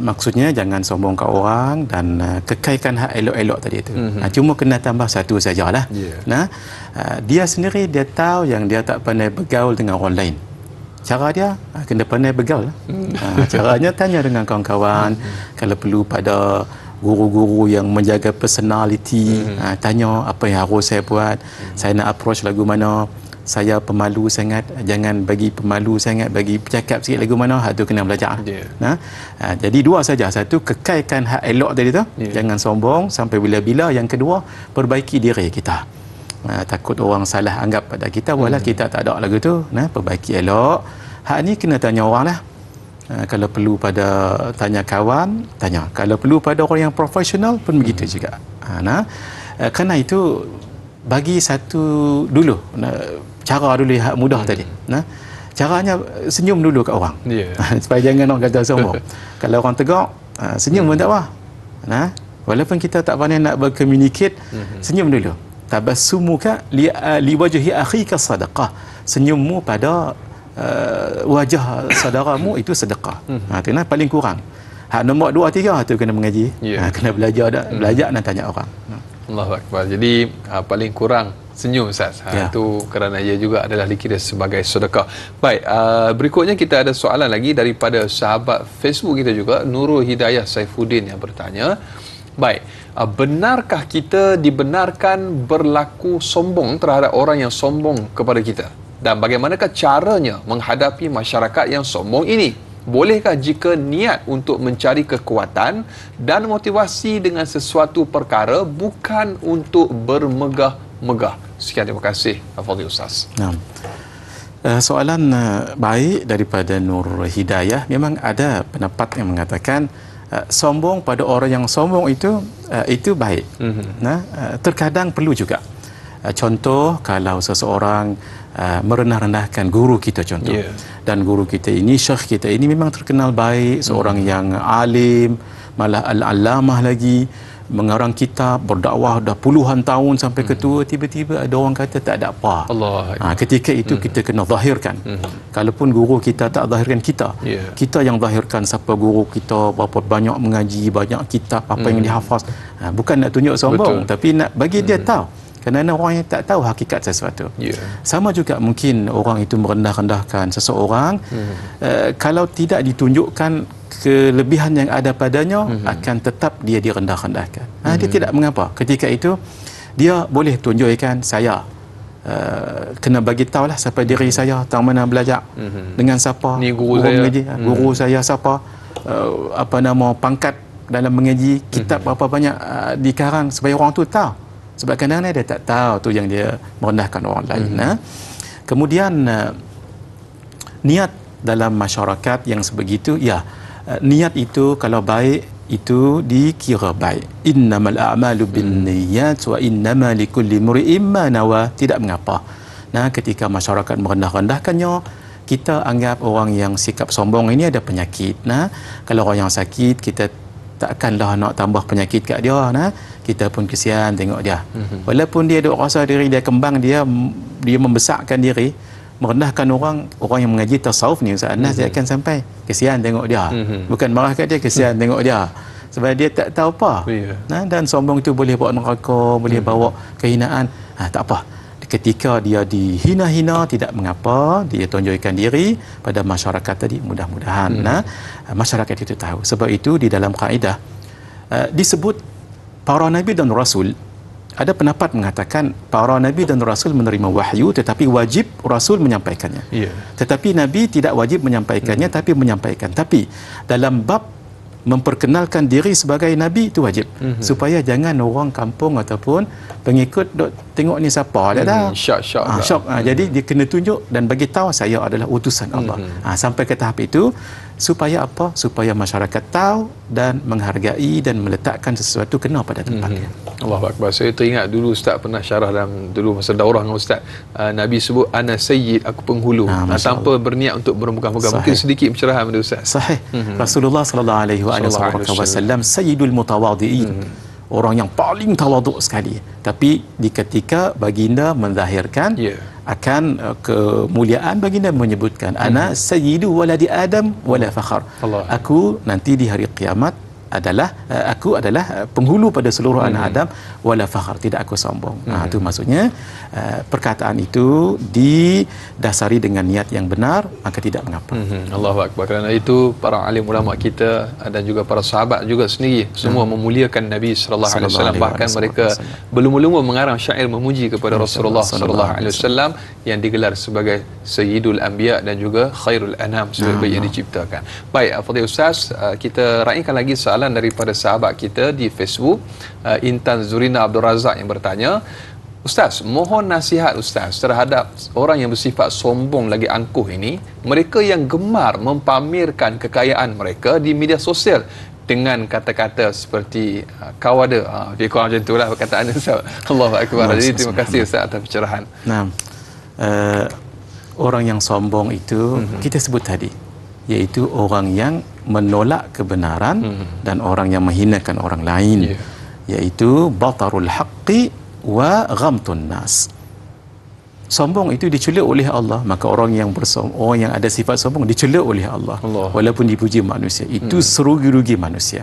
Maksudnya jangan sombong ke orang dan kekaikan hak elok-elok tadi itu. Cuma kena tambah satu sajalah. Dia sendiri dia tahu yang dia tak pandai bergaul dengan orang lain. Cara dia kena pandai bergaul. Caranya tanya dengan kawan-kawan, kalau perlu pada guru-guru yang menjaga personality, tanya apa yang harus saya buat, saya nak approach lagu mana, saya pemalu sangat, jangan bagi pemalu sangat, bagi bercakap sikit lagu mana, hak tu kena belajar. Jadi dua saja. Satu, kekaikan hak elok tadi tu, jangan sombong sampai bila-bila. Yang kedua, perbaiki diri kita. Takut orang salah anggap pada kita, walau kita tak ada lagu tu. Perbaiki elok. Hak ni kena tanya orang lah. Kalau perlu pada tanya kawan, tanya. Kalau perlu pada orang yang profesional pun begitu juga. Kerana itu bagi satu dulu cara dulu hak mudah tadi. Caranya senyum dulu kat orang. Supaya jangan orang kata sombong. Kalau orang tegak, senyum pun tak apa. Walaupun kita tak pandai nak berkomunikasi, senyum dulu. Tabassumuka li wajhi akhika sadaqah. Senyummu pada wajah saudaramu itu sedekah. Itu paling kurang. Hak nombor 2, 3 tu kena mengaji. Kena belajar dan tanya orang. Allahu Akbar. Jadi paling kurang senyum Ustaz. Itu kerana ia juga adalah dikira sebagai sedekah. Baik, berikutnya kita ada soalan lagi daripada sahabat Facebook kita juga, Nurul Hidayah Saifuddin yang bertanya. Baik, benarkah kita dibenarkan berlaku sombong terhadap orang yang sombong kepada kita? Dan bagaimanakah caranya menghadapi masyarakat yang sombong ini? Bolehkah jika niat untuk mencari kekuatan dan motivasi dengan sesuatu perkara, bukan untuk bermegah-megah? Sekian, terima kasih Al-Fadhil Ustaz. Soalan baik daripada Nur Hidayah. Memang ada pendapat yang mengatakan sombong pada orang yang sombong itu baik. Terkadang perlu juga. Contoh, kalau seseorang merendah-rendahkan guru kita contoh, dan guru kita ini, syekh kita ini memang terkenal baik, seorang yang alim, malah al-allamah lagi, mengarang kitab, berdakwah dah puluhan tahun sampai ketua, tiba-tiba ada orang kata tak ada apa. Ketika itu kita kena zahirkan. Kalaupun guru kita tak zahirkan kita, kita yang zahirkan siapa guru kita, berapa banyak mengaji, banyak kitab, apa yang dihafaz. Bukan nak tunjuk sombong, tapi nak bagi dia tahu. Kerana orang yang tak tahu hakikat sesuatu. Sama juga mungkin orang itu merendah-rendahkan seseorang, kalau tidak ditunjukkan kelebihan yang ada padanya, akan tetap dia direndah-rendahkan. Dia tidak mengapa. Ketika itu dia boleh tunjukkan, saya kena bagi tahulah siapa diri saya, tang mana belajar, dengan siapa, ni guru saya mengaji, guru saya siapa, apa nama pangkat dalam mengaji, kitab berapa banyak dikarang, supaya orang tu tahu. Sebab kadang-kadang dia tak tahu tu yang dia merendahkan orang lain. Kemudian niat dalam masyarakat yang sebegitu, niat itu kalau baik itu dikira baik. Innamal a'malu binniyat wa innama likulli imri'in ma nawa. Tidak mengapa. Ketika masyarakat merendah-rendahkannya, kita anggap orang yang sikap sombong ini ada penyakit. Kalau orang yang sakit, kita takkanlah nak tambah penyakit kat dia. kita pun kesian tengok dia. Walaupun dia duk rasa diri dia kembang, dia membesarkan diri, merendahkan orang yang mengaji tasawuf ni Ustaz Anas, dia akan sampai kesian tengok dia. Bukan marah kat dia, kesian tengok dia. Sebab dia tak tahu apa. Dan sombong itu boleh bawa neraka, boleh bawa kehinaan. Tak apa. Ketika dia dihina-hina, tidak mengapa, dia tunjukkan diri pada masyarakat tadi, mudah-mudahan masyarakat itu tahu. Sebab itu di dalam kaedah disebut para nabi dan rasul. Ada pendapat mengatakan para nabi dan rasul menerima wahyu, tetapi wajib rasul menyampaikannya. Tetapi nabi tidak wajib menyampaikannya, tapi menyampaikan. Tapi dalam bab memperkenalkan diri sebagai nabi itu wajib, supaya jangan orang kampung ataupun pengikut dok tengok ni siapa dia dah syok. Jadi dia kena tunjuk dan bagi tahu saya adalah utusan Allah. Sampai ke tahap itu supaya apa? Supaya masyarakat tahu dan menghargai dan meletakkan sesuatu kena pada tempatnya. Allahu Akbar. Saya teringat dulu Ustaz pernah syarah dalam dulu masa daurah dengan Ustaz, Nabi sebut ana sayyid, aku penghulu, tanpa berniat untuk bermuka-muka. Mungkin sedikit pencerahan pada Ustaz. Sahih. Rasulullah sallallahu alaihi wasallam sayyidul mutawadhiin. Orang yang paling tawaduk sekali. Tapi di ketika baginda menzahirkan akan kemuliaan, baginda menyebutkan ana sayyidu waladi Adam wala fakhar. Aku nanti di hari kiamat aku adalah penghulu pada seluruh anak Adam wala fakhar, tidak aku sombong. Itu maksudnya perkataan itu didasari dengan niat yang benar, maka tidak mengapa. Allahu Akbar. Kerana itu para alim ulama kita dan juga para sahabat juga sendiri semua memuliakan Nabi sallallahu alaihi wasallam, bahkan mereka belum-belum mengarang syair memuji kepada Rasulullah sallallahu alaihi wasallam yang digelar sebagai Sayyidul Anbiya dan juga Khairul Anam, sebaik yang diciptakan. Baik, Fadil Ustaz, kita raikan lagi soalan daripada sahabat kita di Facebook, Intan Zurina Abdul Razak yang bertanya, Ustaz, mohon nasihat Ustaz terhadap orang yang bersifat sombong lagi angkuh ini, mereka yang gemar mempamerkan kekayaan mereka di media sosial dengan kata-kata seperti kau ada, lebih kurang macam itulah perkataan Ustaz. Allahu Akbar. Jadi terima kasih Ustaz atas pencerahan. Orang yang sombong itu kita sebut tadi, iaitu orang yang menolak kebenaran dan orang yang menghinakan orang lain, iaitu batarul haqqi wa ghamtun nas. Sombong itu dicela oleh Allah, maka orang yang ada sifat sombong dicela oleh Allah. Walaupun dipuji manusia, itu serugi-rugi manusia.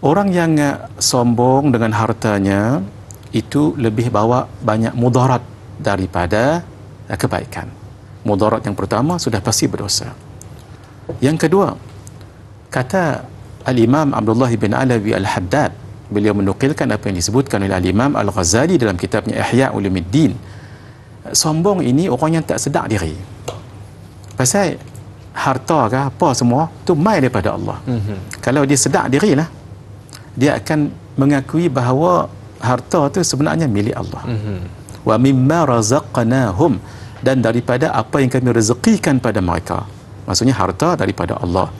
Orang yang sombong dengan hartanya itu lebih bawa banyak mudarat daripada kebaikan. Mudarat yang pertama sudah pasti berdosa. Yang kedua, kata Al-Imam Abdullah bin Alawi Al-Haddad, beliau menukilkan apa yang disebutkan oleh Al-Imam Al-Ghazali dalam kitabnya Ihya Ulumuddin. Sombong ini orang yang tak sedar diri. Pasal harta ke apa semua tu mai daripada Allah. Kalau dia sedar dirilah, dia akan mengakui bahawa harta tu sebenarnya milik Allah. Wa mimma razaqnahum, dan daripada apa yang kami rezekikan pada mereka. Maksudnya harta daripada Allah.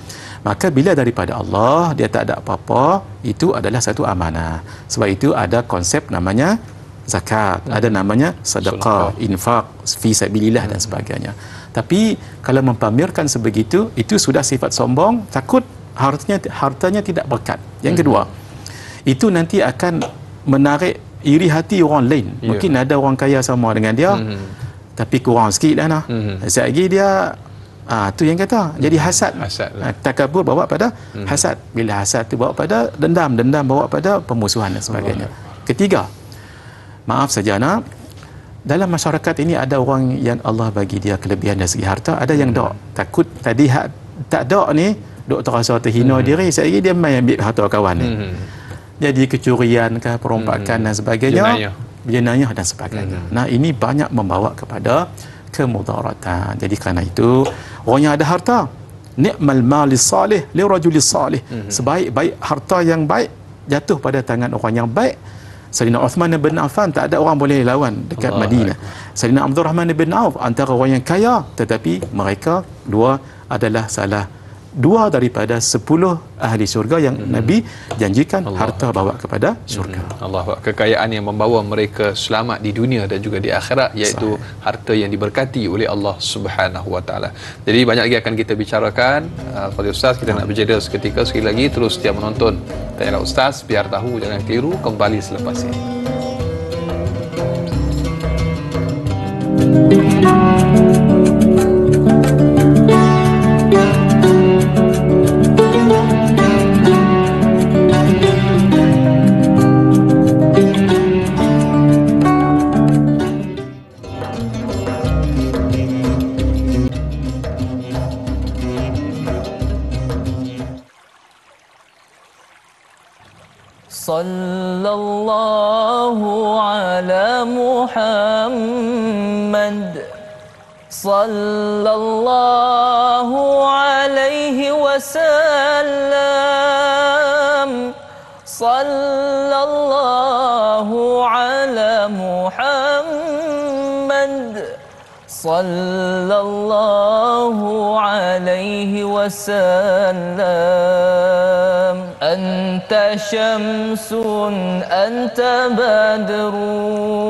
Maka bila daripada Allah, dia tak ada apa-apa, itu adalah satu amanah. Sebab itu ada konsep namanya zakat, ada namanya sedekah, infak fi sabilillah dan sebagainya. Tapi kalau mempamerkan sebegitu, itu sudah sifat sombong, takut hartanya tidak berkat. Yang kedua, itu nanti akan menarik iri hati orang lain. Mungkin ada orang kaya sama dengan dia, tapi kurang sikit lah. Sekejap lagi dia tu yang kata jadi hasad. Takabur bawa pada hasad. Bila hasad tu bawa pada dendam bawa pada pemusuhan dan sebagainya. Ketiga, maaf saja dalam masyarakat ini ada orang yang Allah bagi dia kelebihan dari segi harta, ada yang dok takut tadi tak dok ni dok terasa terhina diri, sekejap lagi dia main ambil harta kawan ni. Jadi kecurian ke, perompakan dan sebagainya, jenayah dan sebagainya. Ini banyak membawa kepada kemudaratan. Jadi kerana itu orang yang ada harta, ni'mal malis salih li rajulis salih, sebaik-baik harta yang baik jatuh pada tangan orang yang baik. Sayyidina Uthman bin Affan tak ada orang boleh lawan dekat Madinah. Sayyidina Abdul Rahman bin Auf antara orang yang kaya, tetapi mereka dua adalah salah 2 daripada 10 ahli syurga yang Nabi janjikan harta bawa kepada syurga. Allah, kekayaan yang membawa mereka selamat di dunia dan juga di akhirat, iaitu harta yang diberkati oleh Allah Subhanahu Wa Taala. Jadi banyak lagi akan kita bicarakan. Fadil Ustaz, kita nak berjeda seketika. Sekali lagi terus setia menonton Tanya Ustaz, biar tahu jangan keliru, kembali selepas ini. Sallallahu ala Muhammad, sallallahu alaihi wasallam, sallallahu ala Muhammad, sallallahu alaihi wasallam. Anta syamsun, anta badrun,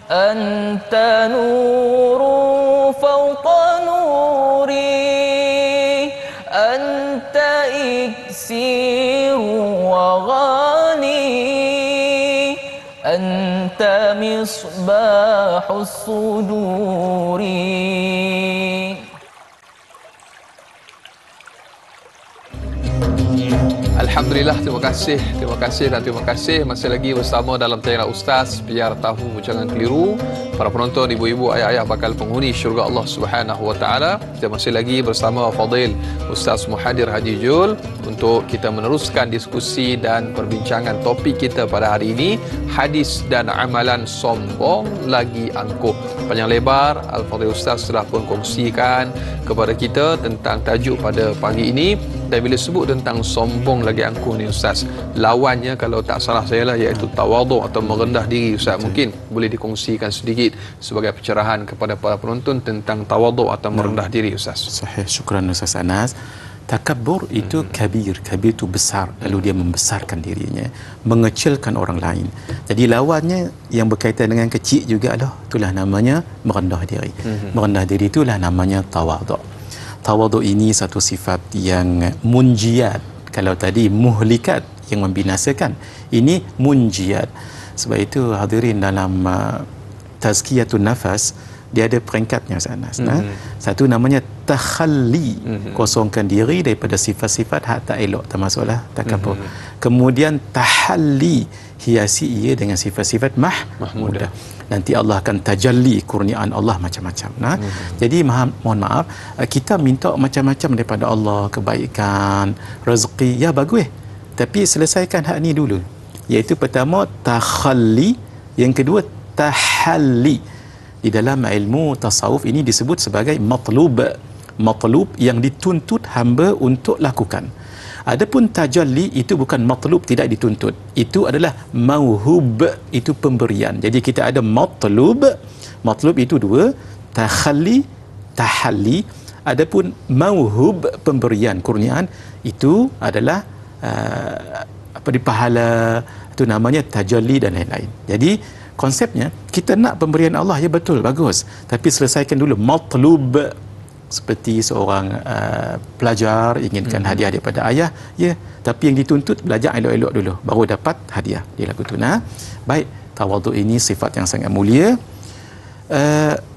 anta nuru fawqa nuri, anta iksiru wa ghani, anta misbahus suduri. Alhamdulillah, terima kasih dan terima kasih. Masih lagi bersama dalam Tanya Ustaz, biar tahu jangan keliru. Para penonton, ibu-ibu, ayah-ayah bakal penghuni syurga Allah Subhanahu Wa Taala. Kita masih lagi bersama Fadil Ustaz Muhadir Haji Jul untuk kita meneruskan diskusi dan perbincangan topik kita pada hari ini, hadis dan amalan sombong lagi angkuh. Panjang lebar Al-Fadil Ustaz telah pun kongsikan kepada kita tentang tajuk pada pagi ini. Dan bila sebut tentang sombong lagi angkuh ni Ustaz, lawannya kalau tak salah saya lah, iaitu tawaduk atau merendah diri Ustaz. Mungkin boleh dikongsikan sedikit sebagai pencerahan kepada para penonton tentang tawaduk atau merendah diri Ustaz. Sahih, syukran Ustaz Anas. Takabbur itu kabir itu besar, lalu dia membesarkan dirinya, mengecilkan orang lain. Jadi lawannya yang berkaitan dengan kecil juga lah, itulah namanya merendah diri. Merendah diri itulah namanya tawaduk. Tawaduk ini satu sifat yang munjiat. Kalau tadi muhlikat, yang membinasakan, ini munjiat. Sebab itu hadirin, dalam tazkiyatun nafas dia ada peringkatnya sana. Satu namanya takhalli, kosongkan diri daripada sifat-sifat hak tak elok, termasuklah takabbur. Kemudian tahalli, hiasi ia dengan sifat-sifat mahmudah. Nanti Allah akan tajalli kurniaan Allah macam-macam. Jadi mohon maaf, kita minta macam-macam daripada Allah, kebaikan, rezeki, ya bagus, tapi selesaikan hak ni dulu. Iaitu pertama takhalli, yang kedua tahalli. Di dalam ilmu tasawuf ini disebut sebagai matlub yang dituntut hamba untuk lakukan. Adapun tajalli itu bukan matlub, tidak dituntut. Itu adalah mauhub, itu pemberian. Jadi kita ada matlub itu dua, tahalli. Adapun mauhub, pemberian, kurniaan, itu adalah pahala, itu namanya tajalli dan lain-lain. Jadi konsepnya, kita nak pemberian Allah, ya betul, bagus, tapi selesaikan dulu matlub. Seperti seorang pelajar inginkan hadiah daripada ayah, ya, tapi yang dituntut belajar elok-elok dulu, baru dapat hadiah. Dia lagu tu. Baik, tawaduk ini sifat yang sangat mulia.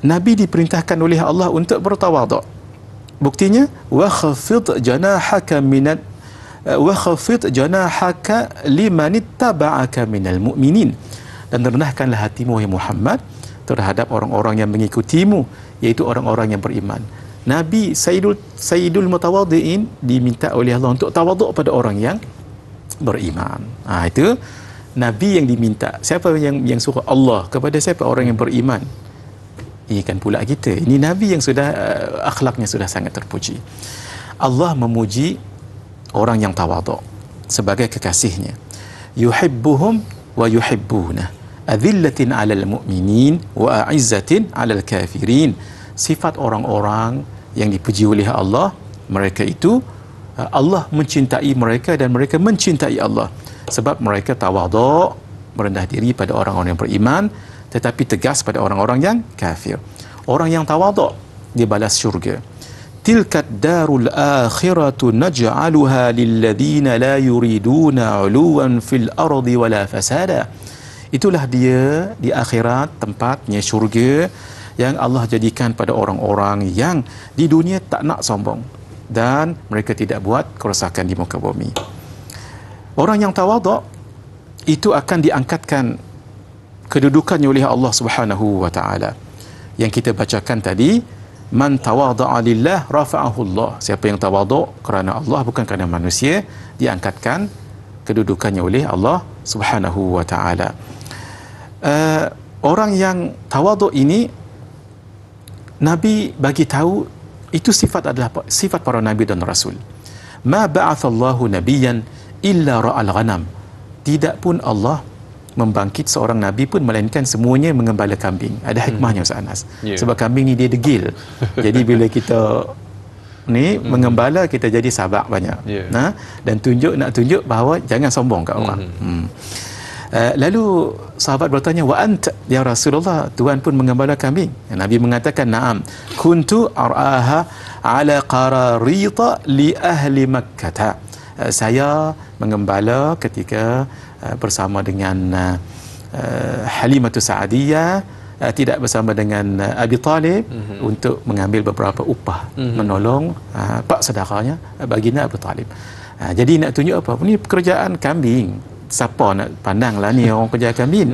Nabi diperintahkan oleh Allah untuk bertawaduk. Buktinya, wakhfid janahaka limanittaba'aka minal mu'minin. Dan rendahkanlah hatimu, wahai Muhammad, terhadap orang-orang yang mengikutimu, iaitu orang-orang yang beriman. Nabi Sayyidul Mutawadhi'in diminta oleh Allah untuk tawaduk pada orang yang beriman. Itu Nabi yang diminta. Siapa yang suruh? Allah. Kepada siapa? Orang yang beriman. Ini kan pula kita. Ini Nabi yang sudah akhlaknya sudah sangat terpuji. Allah memuji orang yang tawaduk sebagai kekasihnya. Yuhibbuhum wa yuhibbuna, adzillatin 'alal mu'minin wa a'izzatin 'alal kafirin. Sifat orang-orang yang dipuji oleh Allah, mereka itu Allah mencintai mereka dan mereka mencintai Allah sebab mereka tawaduk, merendah diri pada orang-orang yang beriman, tetapi tegas pada orang-orang yang kafir. Orang yang tawaduk dibalas syurga. Tilkat darul akhiratu naj'aluha lilladhina la yuriduna 'uluwan fil ardi wala fasada. Itulah dia di akhirat, tempatnya syurga yang Allah jadikan pada orang-orang yang di dunia tak nak sombong dan mereka tidak buat kerosakan di muka bumi. Orang yang tawaduk itu akan diangkatkan kedudukannya oleh Allah Subhanahu wa taala. Yang kita bacakan tadi, man tawadha'a lillah rafa'ahu Allah. Siapa yang tawaduk kerana Allah bukan kerana manusia, diangkatkan kedudukannya oleh Allah Subhanahu wa taala. Orang yang tawaduk ini Nabi bagi tahu itu sifat adalah sifat para nabi dan rasul. Ma ba'athallahu nabiyyan illa ra'al ghanam. Tidak pun Allah membangkit seorang nabi pun melainkan semuanya mengembala kambing. Ada hikmahnya Ustaz Anas. Sebab kambing ni dia degil. Jadi bila kita ni mengembala, kita jadi sabar banyak. Dan nak tunjuk bahawa jangan sombong kat orang. Lalu sahabat bertanya, wa anta ya Rasulullah, Tuhan pun mengembala kambing? Nabi mengatakan, na'am, kuntu ar'aha ala qararita li ahli Makkah. Saya mengembala ketika bersama dengan Halimatus Sa'diyah, tidak bersama dengan Abi Talib untuk mengambil beberapa upah menolong pak saudaranya baginda Abu Talib. Jadi nak tunjuk apa? Ini pekerjaan kambing. Siapa nak pandang lah ni orang kerja kambing,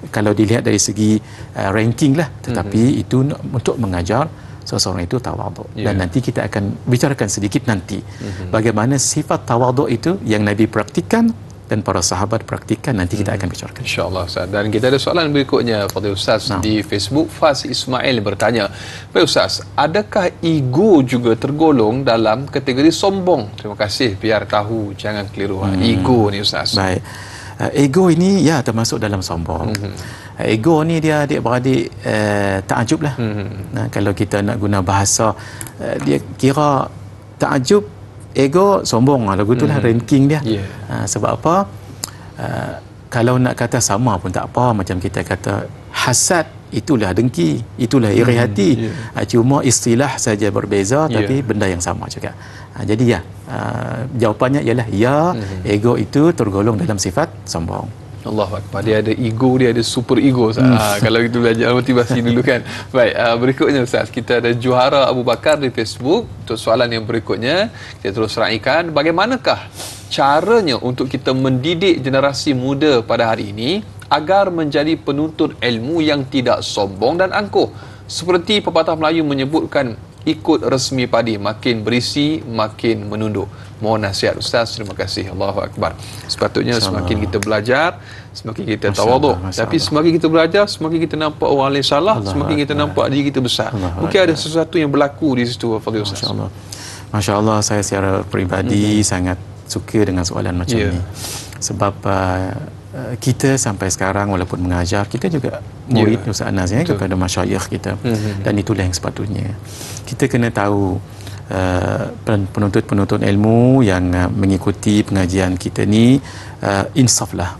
kalau dilihat dari segi ranking lah, tetapi itu untuk mengajar seseorang itu tawaduk. Dan nanti kita akan bicarakan sedikit nanti bagaimana sifat tawaduk itu yang Nabi praktikkan dan para sahabat praktikkan, nanti kita akan bicarakan. InsyaAllah Ustaz. Dan kita ada soalan berikutnya Fadil Ustaz di Facebook. Faz Ismail bertanya, baik Ustaz, adakah ego juga tergolong dalam kategori sombong? Terima kasih, biar tahu jangan keliru. Ego ni Ustaz. Baik. Ego ini ya termasuk dalam sombong. Ego ni dia adik-beradik ta'ajub lah. Kalau kita nak guna bahasa, dia kira ta'ajub, ego, sombong. Lagu itulah ranking dia. Sebab apa? Kalau nak kata sama pun tak apa. Macam kita kata hasad, itulah dengki, itulah iri hati. Cuma istilah saja berbeza, tapi benda yang sama juga. Jadi jawapannya ialah ya, ego itu tergolong dalam sifat sombong. Allahu Akbar. Dia ada ego, dia ada super ego. Kalau itu belajar motivasi dulu kan. Baik, berikutnya Ustaz, kita ada Juhara Abu Bakar di Facebook. Untuk soalan yang berikutnya, kita terus raikan, bagaimanakah caranya untuk kita mendidik generasi muda pada hari ini agar menjadi penuntut ilmu yang tidak sombong dan angkuh? Seperti pepatah Melayu menyebutkan, ikut resmi padi, makin berisi makin menunduk. Mohon nasihat Ustaz. Terima kasih. Allahu Akbar. Sepatutnya semakin kita belajar, semakin kita tawaduk. Tapi semakin kita belajar, semakin kita nampak orang lain salah, semakin kita nampak diri kita besar. Mungkin ada sesuatu yang berlaku di situ, Fadil Ustaz. Masya Allah, saya secara peribadi sangat suka dengan soalan macam ni. Sebab kita sampai sekarang walaupun mengajar, kita juga murid Ustaz Anas kepada masyayikh kita. Dan itulah yang sepatutnya. Kita kena tahu penuntut-penuntut ilmu yang mengikuti pengajian kita ni, insaflah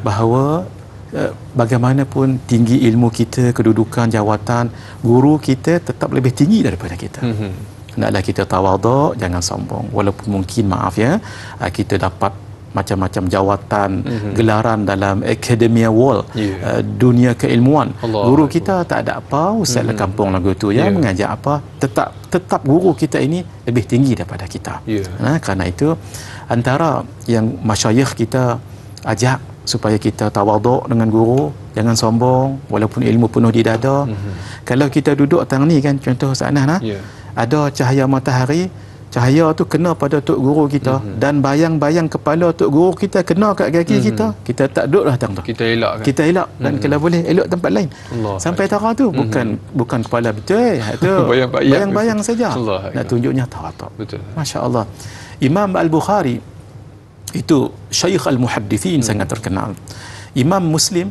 bahawa bagaimanapun tinggi ilmu kita, kedudukan, jawatan, guru kita tetap lebih tinggi daripada kita. Hendaklah kita tawaduk, jangan sombong. Walaupun mungkin, maaf ya, kita dapat macam-macam jawatan, gelaran dalam akademia world, dunia keilmuan. Guru kita tak ada apa, ustaz lah kampung lagu tu mengajar apa, tetap guru kita ini lebih tinggi daripada kita. Kerana itu antara yang masyayikh kita ajak supaya kita tawaduk dengan guru, jangan sombong walaupun ilmu penuh di dada. Kalau kita duduk tang ni kan, contoh Ustaz Anas, ada cahaya matahari, cahaya tu kena pada tok guru kita, dan bayang-bayang kepala tok guru kita kena kat kaki kita, kita tak duduklah tang tu. Kita elak kan? Kita elak, dan kalau boleh elok tempat lain. Sampai tara tu bukan kepala betul, itu bayang-bayang saja. Nak tunjuknya tawaduk. Betul. Masya-Allah. Imam Al-Bukhari itu Syekh Al-Muhaddithin, sangat terkenal. Imam Muslim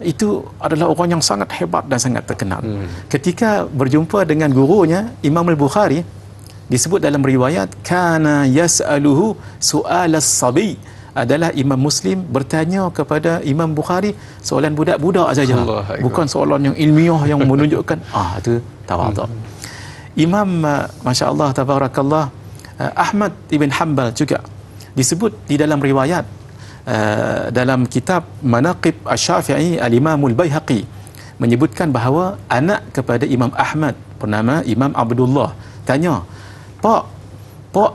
itu adalah orang yang sangat hebat dan sangat terkenal. Ketika berjumpa dengan gurunya Imam Al-Bukhari, disebut dalam riwayat kana yas'aluhu su'alas sabi, adalah Imam Muslim bertanya kepada Imam Bukhari soalan budak-budak saja, bukan soalan yang ilmiah yang menunjukkan itu tawaduk. Imam masya-Allah tabarakallah Ahmad ibn Hanbal juga disebut di dalam riwayat dalam kitab Manaqib Asy-Syafi'i Al-Imam Al-Baihaqi menyebutkan bahawa anak kepada Imam Ahmad bernama Imam Abdullah tanya, Pak,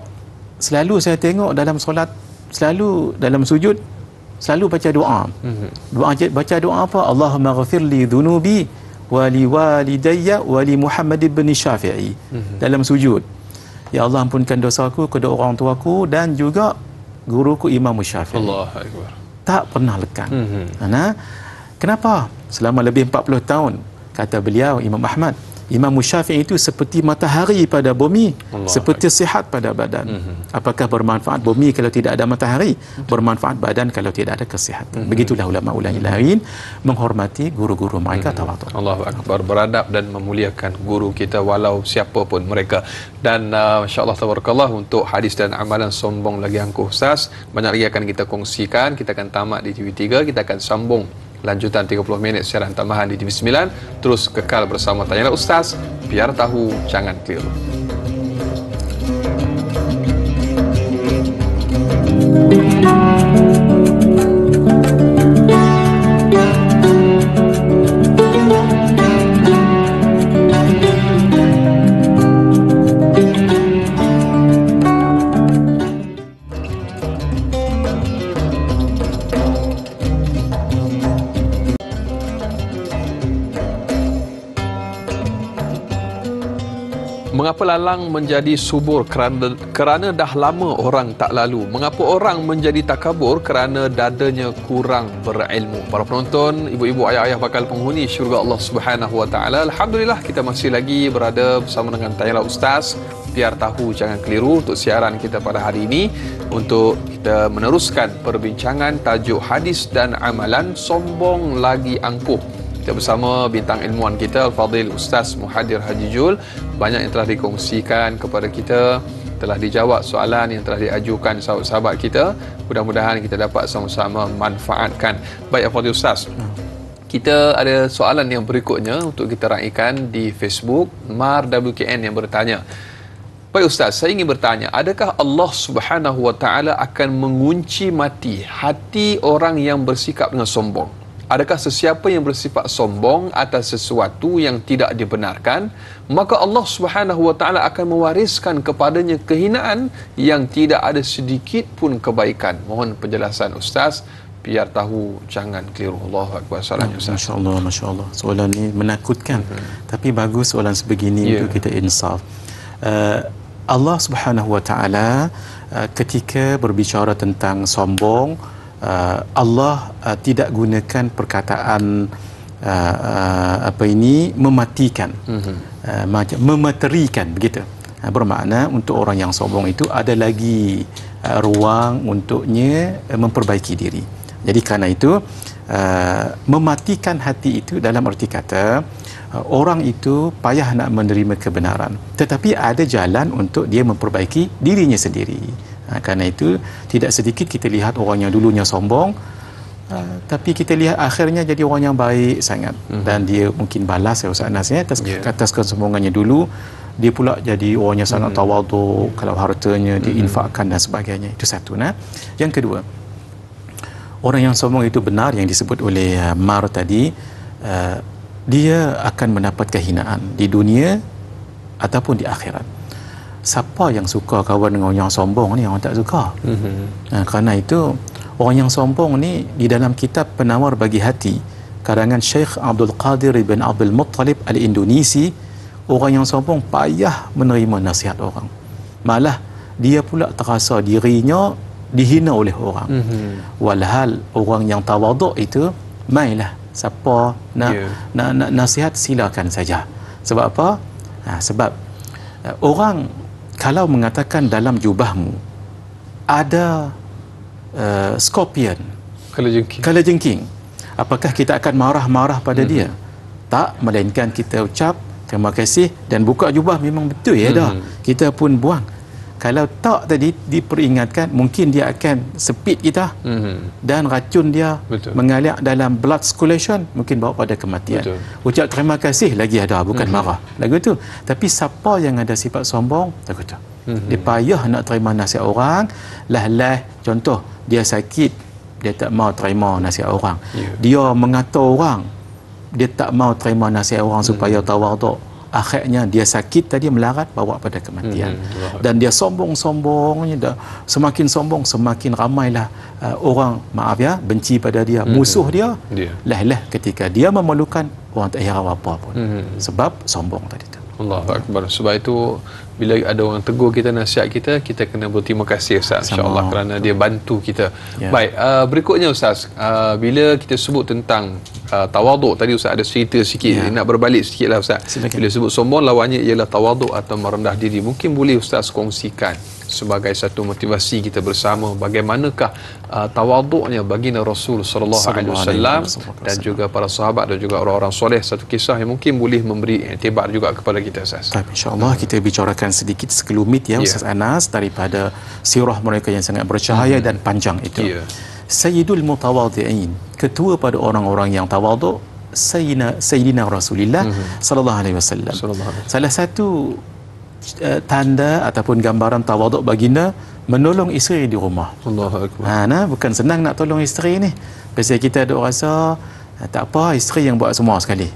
selalu saya tengok dalam solat, selalu dalam sujud, selalu baca doa. Baca doa apa? Allahumma ghafirli dhunubi wa li walidayya wa li Muhammad ibn Syafi'i. Dalam sujud, ya Allah ampunkan dosaku, kedua orang tuaku dan juga guruku Imam Syafi'i. Allahu Akbar. Tak pernah lekang. Kenapa? Selama lebih 40 tahun, kata beliau Imam Ahmad, Imam Syafi'i itu seperti matahari pada bumi, seperti sihat pada badan. Apakah bermanfaat bumi kalau tidak ada matahari? Bermanfaat badan kalau tidak ada kesihatan. Begitulah ulama-ulama lain menghormati guru-guru mereka tawaduk. Allahu Akbar, beradab dan memuliakan guru kita walau siapa pun mereka. Dan masya-Allah tabarakallah, untuk hadis dan amalan sombong lagi angkuh Ustaz, banyak lagi akan kita kongsikan. Kita akan tamat di TV3, kita akan sambung lanjutan 30 minit siaran tambahan di TV9. Terus kekal bersama Tanyalah Ustaz, biar tahu jangan keliru. Mengapa lalang menjadi subur? Kerana dah lama orang tak lalu. Mengapa orang menjadi takabur? Kerana dadanya kurang berilmu. Para penonton, ibu-ibu, ayah-ayah bakal penghuni syurga Allah Subhanahu Wa Taala. Alhamdulillah, kita masih lagi berada bersama dengan Tanyalah Ustaz, biar tahu jangan keliru, untuk siaran kita pada hari ini, untuk kita meneruskan perbincangan tajuk hadis dan amalan sombong lagi angkuh. Kita bersama bintang ilmuwan kita Al-Fadhil Ustaz Muhadir Haji Jul. Banyak yang telah dikongsikan kepada kita, telah dijawab soalan yang telah diajukan sahabat-sahabat kita. Mudah-mudahan kita dapat sama-sama manfaatkan. Baik Al-Fadhil Ustaz, kita ada soalan yang berikutnya untuk kita raikan di Facebook. Mar WKN yang bertanya, baik Ustaz, saya ingin bertanya, adakah Allah Subhanahu Wa Taala akan mengunci mati hati orang yang bersikap dengan sombong? Adakah sesiapa yang bersifat sombong atas sesuatu yang tidak dibenarkan, maka Allah Subhanahu Wa Taala akan mewariskan kepadanya kehinaan yang tidak ada sedikit pun kebaikan? Mohon penjelasan Ustaz, biar tahu jangan keliru. Allahu Akbar. Soalannya Ustaz. Masya-Allah, masya-Allah. Soalan ini menakutkan. Tapi bagus soalan sebegini untuk kita insaf. Allah Subhanahu Wa Taala ketika berbicara tentang sombong, Allah tidak gunakan perkataan mematikan, memeterikan begitu. Bermakna untuk orang yang sombong itu ada lagi ruang untuknya memperbaiki diri. Jadi kerana itu mematikan hati itu dalam arti kata orang itu payah nak menerima kebenaran, tetapi ada jalan untuk dia memperbaiki dirinya sendiri. Kerana itu tidak sedikit kita lihat orang yang dulunya sombong, tapi kita lihat akhirnya jadi orang yang baik sangat, dan dia mungkin balas Ustaz Anas atas kesombongannya dulu, dia pula jadi orang yang sangat tawaduk, kalau hartanya diinfakkan dan sebagainya. Itu satu. Yang kedua, orang yang sombong itu benar yang disebut oleh Mar tadi, dia akan mendapat kehinaan di dunia ataupun di akhirat. Siapa yang suka kawan dengan orang yang sombong ni? Orang tak suka. Kerana itu orang yang sombong ni di dalam kitab Penawar Bagi Hati karangan Syekh Abdul Qadir bin Abdul Muttalib Al-Indonesi, orang yang sombong payah menerima nasihat orang. Malah dia pula terasa dirinya dihina oleh orang. Walhal orang yang tawaduk itu, mainlah siapa nak nasihat silakan saja. Sebab apa? Sebab orang kalau mengatakan dalam jubahmu ada scorpion, kalajengking, apakah kita akan marah-marah pada dia? Tak, melainkan kita ucap terima kasih, dan buka jubah memang betul ya dah. Kita pun buang. Kalau tak tadi diperingatkan, mungkin dia akan sepit kita dan racun dia mengalir dalam blood circulation, mungkin bawa pada kematian. Ucap terima kasih lagi ada, bukan marah lagu tu. Tapi siapa yang ada sifat sombong lagu tu, dia payah nak terima nasihat orang, lah contoh dia sakit, dia tak mau terima nasihat orang, dia mengata orang, dia tak mau terima nasihat orang supaya tawaduk. Akhirnya dia sakit tadi melarat, bawa pada kematian. Dan dia sombongnya dah, semakin sombong semakin ramailah orang, maaf ya, benci pada dia, musuh dia. Lah ketika dia memerlukan, orang tak hirau apa pun, sebab sombong tadi tu. Allahu Akbar. Sebab itu bila ada orang tegur kita, nasihat kita, kita kena berterima kasih Ustaz, insya-Allah, kerana dia bantu kita. Baik, berikutnya Ustaz, bila kita sebut tentang tawaduk tadi, Ustaz ada cerita sikit, nak berbalik sikitlah Ustaz. Silakan. Bila sebut sombong, lawannya ialah tawaduk atau merendah diri. Mungkin boleh Ustaz kongsikan sebagai satu motivasi kita bersama, bagaimanakah tawaduknya baginda Rasul sallallahu alaihi wasallam dan juga para sahabat dan juga orang-orang soleh, satu kisah yang mungkin boleh memberi iktibar juga kepada kita Ustaz. InsyaAllah kita bicarakan sedikit sekelumit ya Ustaz Anas daripada sirah mereka yang sangat bercahaya dan panjang itu. Sayyidul Mutawadhi'in, ketua pada orang-orang yang tawaduk, Sayyidina Rasulullah sallallahu alaihi wasallam. Salah satu tanda ataupun gambaran tawaduk baginda, menolong isteri di rumah. Allahu Akbar. Bukan senang nak tolong isteri ni. Biasa kita ada rasa tak apa, isteri yang buat semua sekali.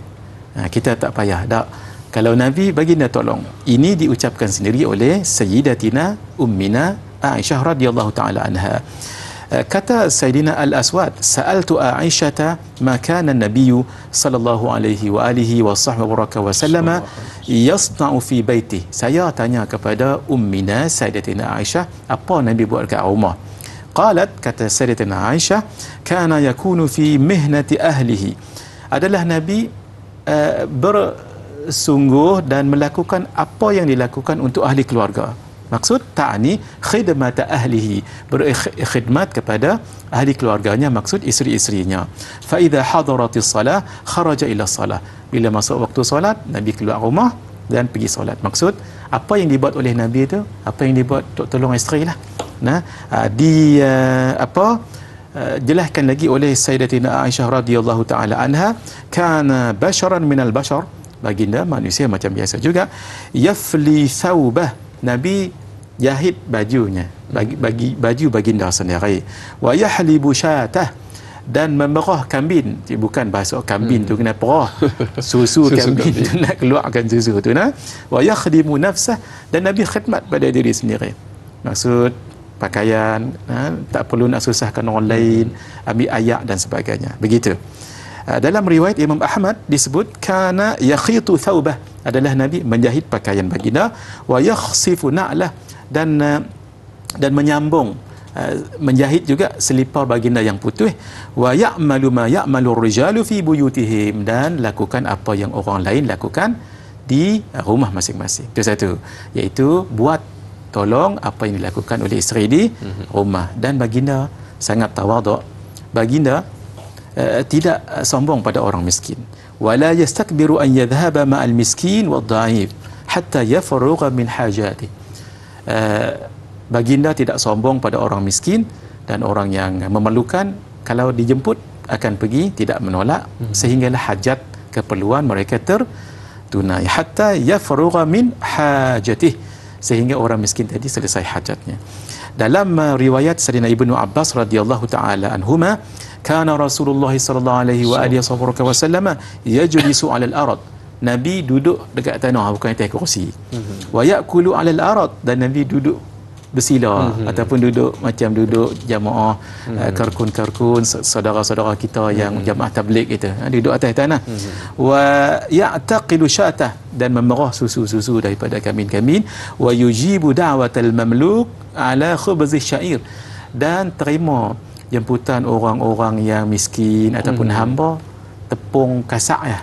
Kita tak payah. Tak. Kalau Nabi, baginda tolong. Ini diucapkan sendiri oleh Sayyidatina Ummina Aisyah radhiyallahu taala anha. Kata Sayyidina Al-Aswad, sa'altu Aisyata ma kana an-nabiyyu sallallahu alaihi wa alihi wa sahbihi wa sallama yasna'u fi baiti. Saya tanya kepada Ummina Sayyidatina Aisyah, apa Nabi buat kat rumah? Qalat, kata Sayyidatina Aisyah, kana yakunu fi mihnati ahlihi. Adalah Nabi bersungguh dan melakukan apa yang dilakukan untuk ahli keluarga. Maksud ta'ni khidmat ahlihi, berkhidmat kepada ahli keluarganya, maksud isteri-isterinya. Fa idza hadaratis salah kharaja ila salah. Bila masuk waktu solat, Nabi keluar rumah dan pergi solat. Maksud apa yang dibuat oleh Nabi itu, apa yang dibuat untuk tolong isterilah. Jelaskan lagi oleh Sayyidatina Aisyah radhiyallahu taala anha, kana basharan minal bashar, baginda manusia macam biasa juga, yafli thawbah, Nabi jahit bajunya, bagi baju baginda sendiri, wa yahlibu syatah, dan memerah kambing. Bukan bahasa kambing tu kena perah, susu kambing tu nak keluarkan susu tu, wa yakhdimu nafsah, dan Nabi khidmat pada diri sendiri. Maksud pakaian, tak perlu nak susahkan orang lain, ambil ayak dan sebagainya. Begitu. Dalam riwayat Imam Ahmad disebut kana yakhitu thawbah, adalah Nabi menjahit pakaian baginda, wa yakhsifu na'lah, dan menyambung, menjahit juga selipar baginda yang putih, wa ya'malu ma ya'malu ar-rijalu fi buyutihim, dan lakukan apa yang orang lain lakukan di rumah masing-masing. Itu satu, iaitu buat tolong apa yang dilakukan oleh isteri di rumah. Dan baginda sangat tawaduk. Baginda tidak sombong pada orang miskin. Wala yastakbiru an yadhhaba ma'al miskin wad dha'if hatta yafrugha min hajati. Baginda tidak sombong pada orang miskin dan orang yang memerlukan. Kalau dijemput akan pergi, tidak menolak, sehinggalah hajat keperluan mereka tertunai. Hatta yafrugha min hajatih, sehingga orang miskin tadi selesai hajatnya. Dalam riwayat Sayyidina Ibnu Abbas radhiyallahu taala anhuma, kana Rasulullah sallallahu alaihi wa alihi wasallam yajlisu 'ala al-ard. Nabi duduk dekat tanah, bukan atas kerusi. Wa ya'kulu 'ala al-ard, dan Nabi duduk bersila ataupun duduk macam duduk jamaah karkun-karkun saudara-saudara kita yang jamaah tabligh itu, duduk atas tanah. Wa ya'taqilu syatah, dan memerah susu-susu daripada kambing-kambing. Wa yujibu da'watal mamluk 'ala khubz syair, dan terima jemputan orang-orang yang miskin ataupun hamba tepung kasak ya.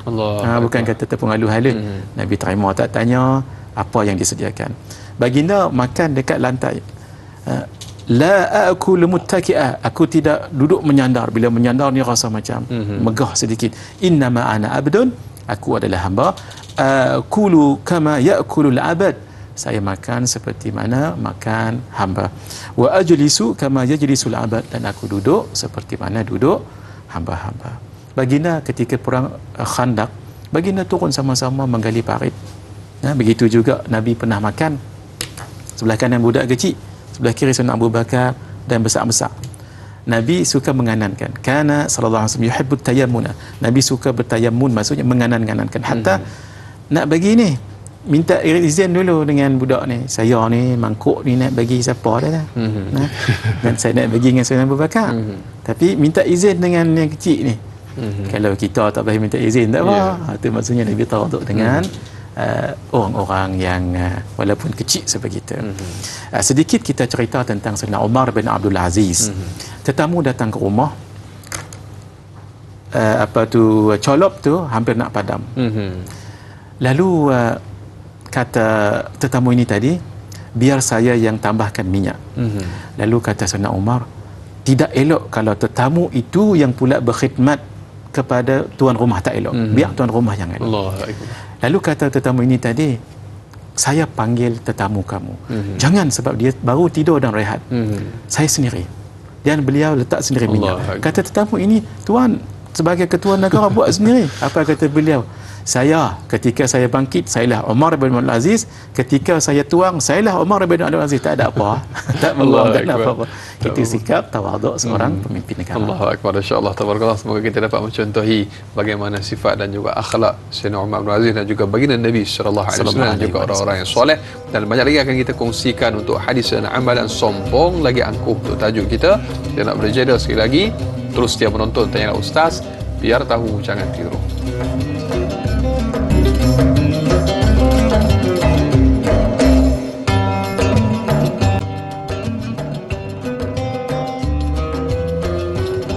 Bukan kata tepung halus-halus. Nabi terima, tak tanya apa yang disediakan. Baginda makan dekat lantai. La akulu muttaki'a, aku tidak duduk menyandar. Bila menyandar ni rasa macam megah sedikit. Innama ana abdun Aku adalah hamba. Kulu kama ya'kulul abad. Saya makan seperti mana makan hamba. Wa ajlisu kama yajlisul abad. Dan aku duduk seperti mana duduk hamba-hamba. Baginda ketika perang Khandaq, baginda turun sama-sama menggali parit. Begitu juga Nabi pernah makan. Sebelah kanan budak kecil, sebelah kiri Sayyidina Abu Bakar dan besar-besar. Nabi suka menganankan. Kana sallallahu alaihi wasallam yuhibbut tayammuna. Nabi suka bertayammun, maksudnya menganan-angankan. Hatta nak bagi ni, minta izin dulu dengan budak ni. Saya ni mangkuk ni nak bagi siapa dah. Dan saya nak bagi dengan Sayyidina Abu Bakar. Tapi minta izin dengan yang kecil ni. Kalau kita tak boleh minta izin tak apa. Itu maksudnya Nabi tawaduk dengan orang-orang yang walaupun kecil sebegitu. Sedikit kita cerita tentang Sayyidina Umar bin Abdul Aziz. Tetamu datang ke rumah, colop tu hampir nak padam. Lalu kata tetamu ini tadi, biar saya yang tambahkan minyak. Lalu kata Sayyidina Umar, tidak elok kalau tetamu itu yang pula berkhidmat kepada tuan rumah, tak elok. Biar tuan rumah yang elok. Lalu kata tetamu ini tadi, saya panggil tetamu kamu. Jangan, sebab dia baru tidur dan rehat. Saya sendiri. Dan beliau letak sendiri minyak. Kata tetamu ini, tuan sebagai ketua negara buat sendiri. Apa kata beliau? Saya, ketika saya bangkit, sayalah Umar bin Abdul Aziz. Ketika saya tuang, sayalah Umar bin Abdul Aziz. Tak ada apa. Tak meluang, tak ada apa-apa. Itu sikap tawaduk seorang pemimpin negara. Allahu Akbar. InsyaAllah, tabarakallah. Semoga kita dapat mencontohi bagaimana sifat dan juga akhlak Sayyidina Umar bin Aziz dan juga baginda Nabi sallallahu alaihi wasallam dan juga orang-orang yang soleh. Dan banyak lagi akan kita kongsikan untuk hadis dan amalan sombong lagi angkuh untuk tajuk kita. Kita nak berjeda sekali lagi. Terus setia menonton Tanyalah Ustaz, biar tahu jangan tiru.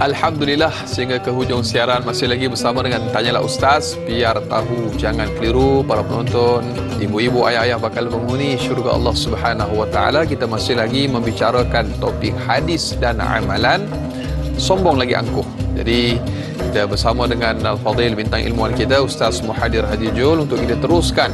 Alhamdulillah, sehingga ke hujung siaran masih lagi bersama dengan Tanyalah Ustaz, biar tahu jangan keliru. Para penonton, ibu-ibu, ayah-ayah bakal penghuni syurga Allah Subhanahu wa taala. Kita masih lagi membicarakan topik hadis dan amalan sombong lagi angkuh. Jadi kita bersama dengan Al-Fadhil bintang ilmuwan kita Ustaz Muhadir Hadi Jul untuk kita teruskan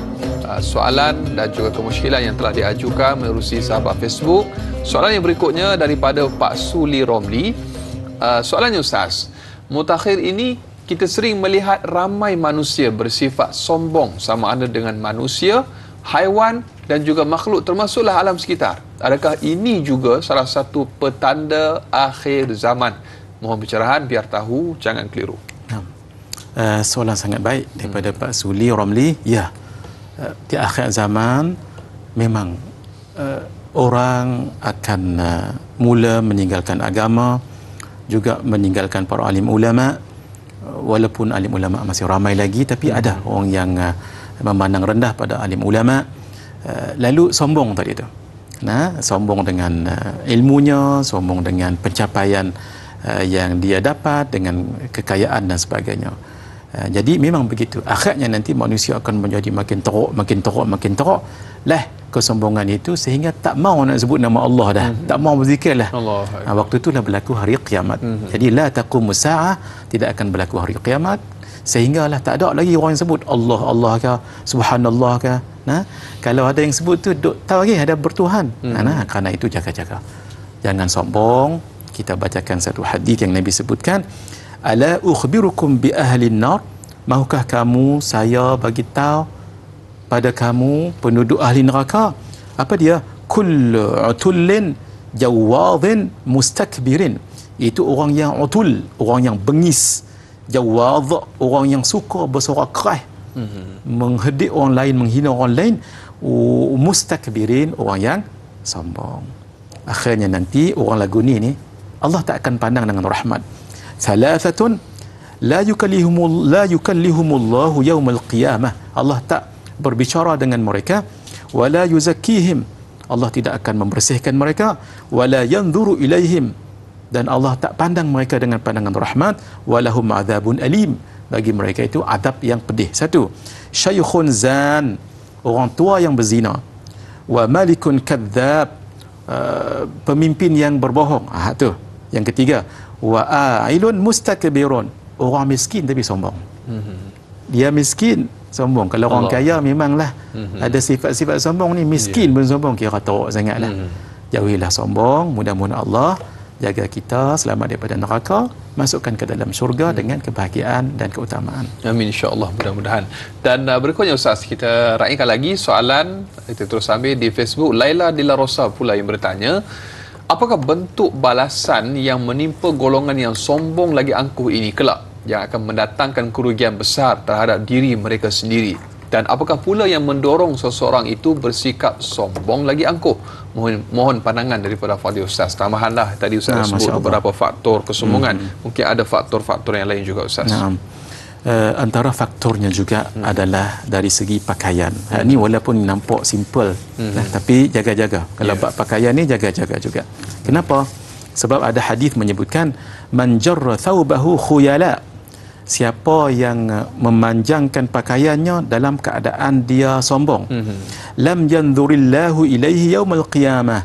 soalan dan juga kemusykilan yang telah diajukan menerusi sahabat Facebook. Soalan yang berikutnya daripada Pak Suli Romli. Soalannya Ustaz, mutakhir ini kita sering melihat ramai manusia bersifat sombong, sama ada dengan manusia, haiwan dan juga makhluk termasuklah alam sekitar. Adakah ini juga salah satu petanda akhir zaman? Mohon pencerahan biar tahu jangan keliru. Soalan sangat baik daripada Pak Suli Romli. Ya, di akhir zaman memang orang akan mula meninggalkan agama, juga meninggalkan para alim ulama. Walaupun alim ulama masih ramai lagi, tapi ada orang yang memandang rendah pada alim ulama, lalu sombong tadi tu. Sombong dengan ilmunya, sombong dengan pencapaian yang dia dapat, dengan kekayaan dan sebagainya. Jadi memang begitu. Akhirnya nanti manusia akan menjadi makin teruk, makin teruk, makin teruk. Kesombongan itu sehingga tak mau nak sebut nama Allah dah, tak mau berzikir lah. Waktu itulah berlaku hari kiamat. Jadi la taqumus saah, tidak akan berlaku hari kiamat, sehinggalah tak ada lagi orang yang sebut Allah, Allah ke, subhanallah ke. Kalau ada yang sebut tu tahu lagi ada bertuhan. Kerana itu jaga-jaga, jangan sombong. Kita bacakan satu hadis yang Nabi sebutkan, ala ukhbirukum bi ahlin nar, mahukah kamu saya bagi tahu pada kamu penduduk ahli neraka? Apa dia? Kullu utullin jawadhin mustakbirin. Itu orang yang utul, orang yang bengis. Jawad, orang yang suka bersorak keras, menghedik orang lain, menghina orang lain. Mustakbirin, orang yang sombong. Akhirnya nanti orang lagu ni Allah tak akan pandang dengan rahmat. Thalathatun la yukallihumullahu yawmal qiyamah. Allah tak berbicara dengan mereka. Wala yuzakkihim, Allah tidak akan membersihkan mereka. Wala yanzuru ilaihim, dan Allah tak pandang mereka dengan pandangan rahmat. Walahum azabun alim, bagi mereka itu adab yang pedih. Satu, syaikhun zan, orang tua yang berzina. Wa malikun kadzab, pemimpin yang berbohong. Tu yang ketiga. Wa ailun mustakbirun, orang miskin tapi sombong. dia miskin, sombong. Kalau orang kaya memanglah ada sifat-sifat sombong ni. Miskin pun sombong, kira teruk sangatlah. Jauhilah sombong. Mudah-mudahan Allah jaga kita selamat daripada neraka, masukkan ke dalam syurga dengan kebahagiaan dan keutamaan. Amin, insya-Allah, mudah-mudahan. Dan berikutnya Ustaz, kita raikan lagi soalan, kita terus ambil di Facebook. Laila Dila Rosa pula yang bertanya, apakah bentuk balasan yang menimpa golongan yang sombong lagi angkuh ini kelak yang akan mendatangkan kerugian besar terhadap diri mereka sendiri? Dan apakah pula yang mendorong seseorang itu bersikap sombong lagi angkuh? Mohon pandangan daripada Fadil Ustaz. Tambahanlah tadi Ustaz sebut beberapa faktor kesombongan. Mungkin ada faktor-faktor yang lain juga Ustaz. Antara faktornya juga adalah dari segi pakaian. Ini walaupun nampak simple, tapi jaga-jaga. Kalau pakaian ni jaga-jaga juga. Kenapa? Sebab ada hadis menyebutkan man jarra thawbahu khuyala. Siapa yang memanjangkan pakaiannya dalam keadaan dia sombong, lam yanzurillahu ilaihi yaumal qiyamah.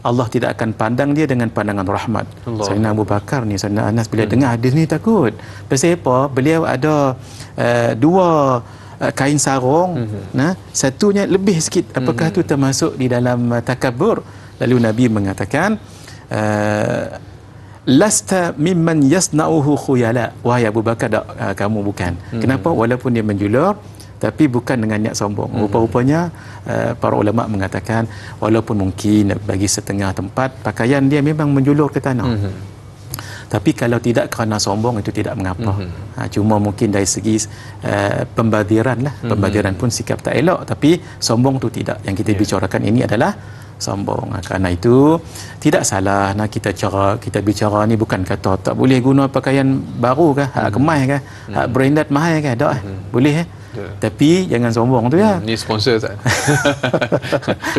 Allah tidak akan pandang dia dengan pandangan rahmat. Sayyidina Abu Bakar ni, Sayyidina Anas bila dengar hadis ni takut. Pasal apa? Beliau ada dua kain sarung, satunya lebih sikit. Apakah itu termasuk di dalam takabur? Lalu Nabi mengatakan, lasta mimman yasna'uhu khuyala. Wahai Abu Bakar, kamu bukan. Kenapa? Walaupun dia menjulur, tapi bukan dengan niat sombong. Rupa-rupanya para ulama mengatakan walaupun mungkin bagi setengah tempat pakaian dia memang menjulur ke tanah, tapi kalau tidak kerana sombong itu tidak mengapa. Cuma mungkin dari segi pembadiran lah. Pembadiran pun sikap tak elok, tapi sombong tu tidak. Yang kita bicarakan ini adalah sombong. Kerana itu tidak salah nak kita bicara ni bukan kata tak boleh guna pakaian baru ke, hak kemas ke, hak branded mahal ke, tak boleh tapi jangan sombong tu ya. Ni sponsor Ustaz.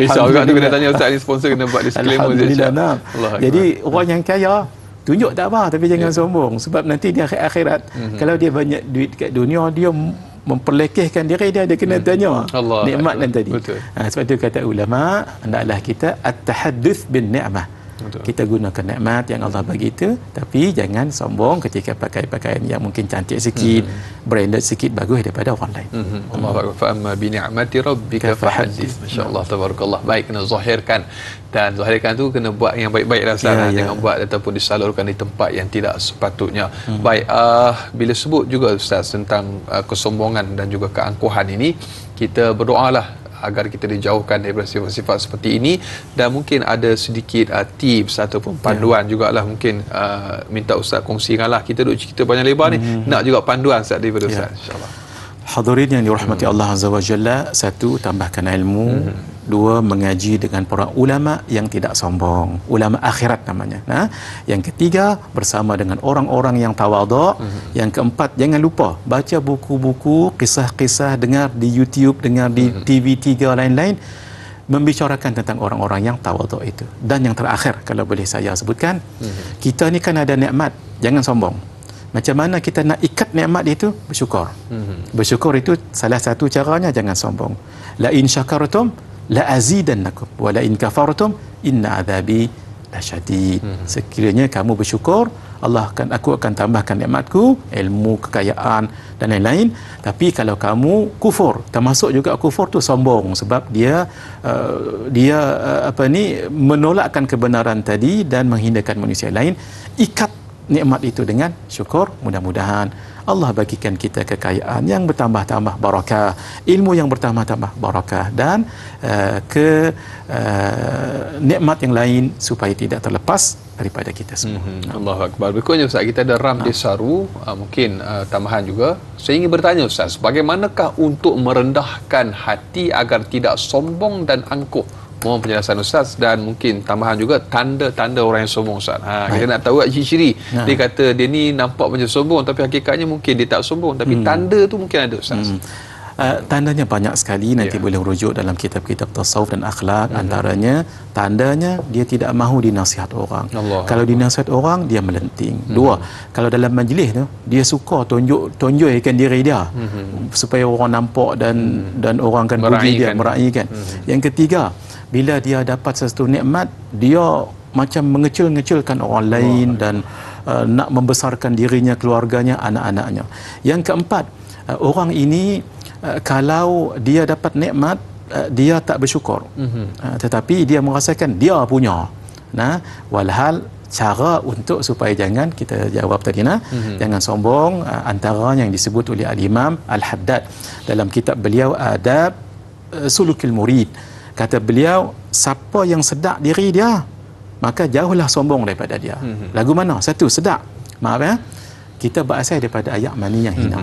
Risau juga tu kena tanya Ustaz, ni sponsor kena buat disclaimer Alhamdulillah. Jadi orang yang kaya tunjuk tak apa, tapi jangan sombong. Sebab nanti di akhirat kalau dia banyak duit kat dunia, dia memperlekehkan diri dia kena tanya nikmat dan tadi. Sebab itu kata ulama, hendaklah kita at-tahadduts bin ni'mah. Kita gunakan nikmat yang Allah bagi itu, tapi jangan sombong ketika pakai pakaian yang mungkin cantik sikit, branded sikit, bagus daripada orang lain. Allahu akbar. Fa amma bi ni'mati rabbika fahaddits. Masya-Allah, tabarakallah. Baik, kena zahirkan, dan zahirkan tu kena buat yang baik-baik dah, jangan buat ataupun disalurkan di tempat yang tidak sepatutnya. Baik, bila sebut juga Ustaz tentang kesombongan dan juga keangkuhan ini, kita berdoalah agar kita dijauhkan daripada sifat-sifat seperti ini, dan mungkin ada sedikit tips ataupun panduan jugalah, mungkin minta Ustaz kongsikanlah. Kita duk cerita banyak lebar ni, nak juga panduan Ustaz daripada Ustaz, insya-Allah. Hadirin yang dirahmati Allah Azza wa Jalla, satu, tambahkan ilmu. Dua, mengaji dengan para ulama yang tidak sombong, ulama akhirat namanya. Yang ketiga, bersama dengan orang-orang yang tawaduk. Yang keempat, jangan lupa baca buku-buku, kisah-kisah, dengar di YouTube, dengar di TV3 lain-lain, membicarakan tentang orang-orang yang tawaduk itu. Dan yang terakhir, kalau boleh saya sebutkan, kita ni kan ada nikmat, jangan sombong. Macam mana kita nak ikat nikmat itu? Bersyukur. Bersyukur itu salah satu caranya, jangan sombong. La in syakartum la azidannakum wa la in kafartum inna adzabi lasyadid. Sekiranya kamu bersyukur, aku akan tambahkan nikmatku, ilmu, kekayaan dan lain-lain. Tapi kalau kamu kufur, termasuk juga kufur tu sombong, sebab dia menolakkan kebenaran tadi dan menghinakan manusia lain. Ikat nikmat itu dengan syukur. Mudah-mudahan Allah bagikan kita kekayaan yang bertambah-tambah barakah, ilmu yang bertambah-tambah barakah, dan nikmat yang lain supaya tidak terlepas daripada kita semua. Allahu akbar. Berikutnya Ustaz, kita ada Ramli Saru, mungkin tambahan juga. Saya ingin bertanya Ustaz, bagaimanakah untuk merendahkan hati agar tidak sombong dan angkuh? Mohon penjelasan Ustaz, dan mungkin tambahan juga tanda-tanda orang yang sombong Ustaz. Kita nak tahu ciri-ciri. Dia kata dia ni nampak macam sombong, tapi hakikatnya mungkin dia tak sombong, tapi tanda tu mungkin ada Ustaz. Tandanya banyak sekali, nanti boleh rujuk dalam kitab-kitab tasawuf dan akhlak. Antaranya tandanya dia tidak mahu dinasihat orang. Kalau dinasihat orang, dia melenting. Dua, kalau dalam majlis tu dia suka tonjolkan diri dia supaya orang nampak dan orang kan puji dia, meraihkan. Yang ketiga, bila dia dapat sesuatu nikmat, dia macam mengecil-ngecilkan orang lain dan nak membesarkan dirinya, keluarganya, anak-anaknya. Yang keempat, orang ini kalau dia dapat nikmat, dia tak bersyukur. Tetapi dia merasakan dia punya. Nah, walhal cara untuk supaya jangan, kita jawab tadi jangan sombong, antara yang disebut oleh Al-Imam Al-Haddad dalam kitab beliau Adab Sulukil Murid. Kata beliau, siapa yang sedak diri dia, maka jauhlah sombong daripada dia. Lagu mana? Satu, sedak. Maaf kita berasal daripada ayak mani yang hina.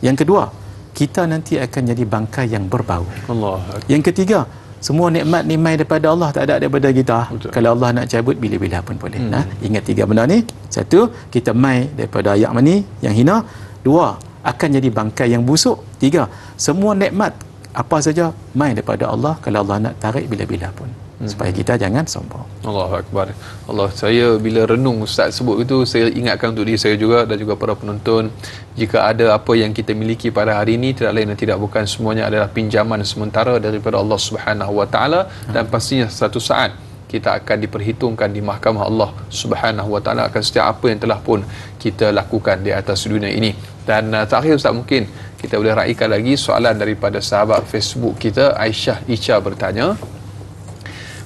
Yang kedua, kita nanti akan jadi bangkai yang berbau. Allah. Yang ketiga, semua nikmat ni mai daripada Allah, tak ada daripada kita. Betul. Kalau Allah nak cabut, bila-bila pun boleh. Ingat tiga benda ni. Satu, kita mai daripada ayak mani yang hina. Dua, akan jadi bangkai yang busuk. Tiga, semua nikmat apa saja mai daripada Allah, kalau Allah nak tarik bila-bila pun. Supaya kita jangan sombong. Allahu Akbar. Allah, saya bila renung Ustaz sebut itu, saya ingatkan untuk diri saya juga dan juga para penonton, jika ada apa yang kita miliki pada hari ini, tidak lain dan tidak bukan, semuanya adalah pinjaman sementara daripada Allah Subhanahu Wa Taala, dan pastinya satu saat kita akan diperhitungkan di mahkamah Allah Subhanahu Wa Taala akan setiap apa yang telah pun kita lakukan di atas dunia ini. Dan terakhir Ustaz, mungkin kita boleh raikan lagi soalan daripada sahabat Facebook kita, Aisyah Icha bertanya.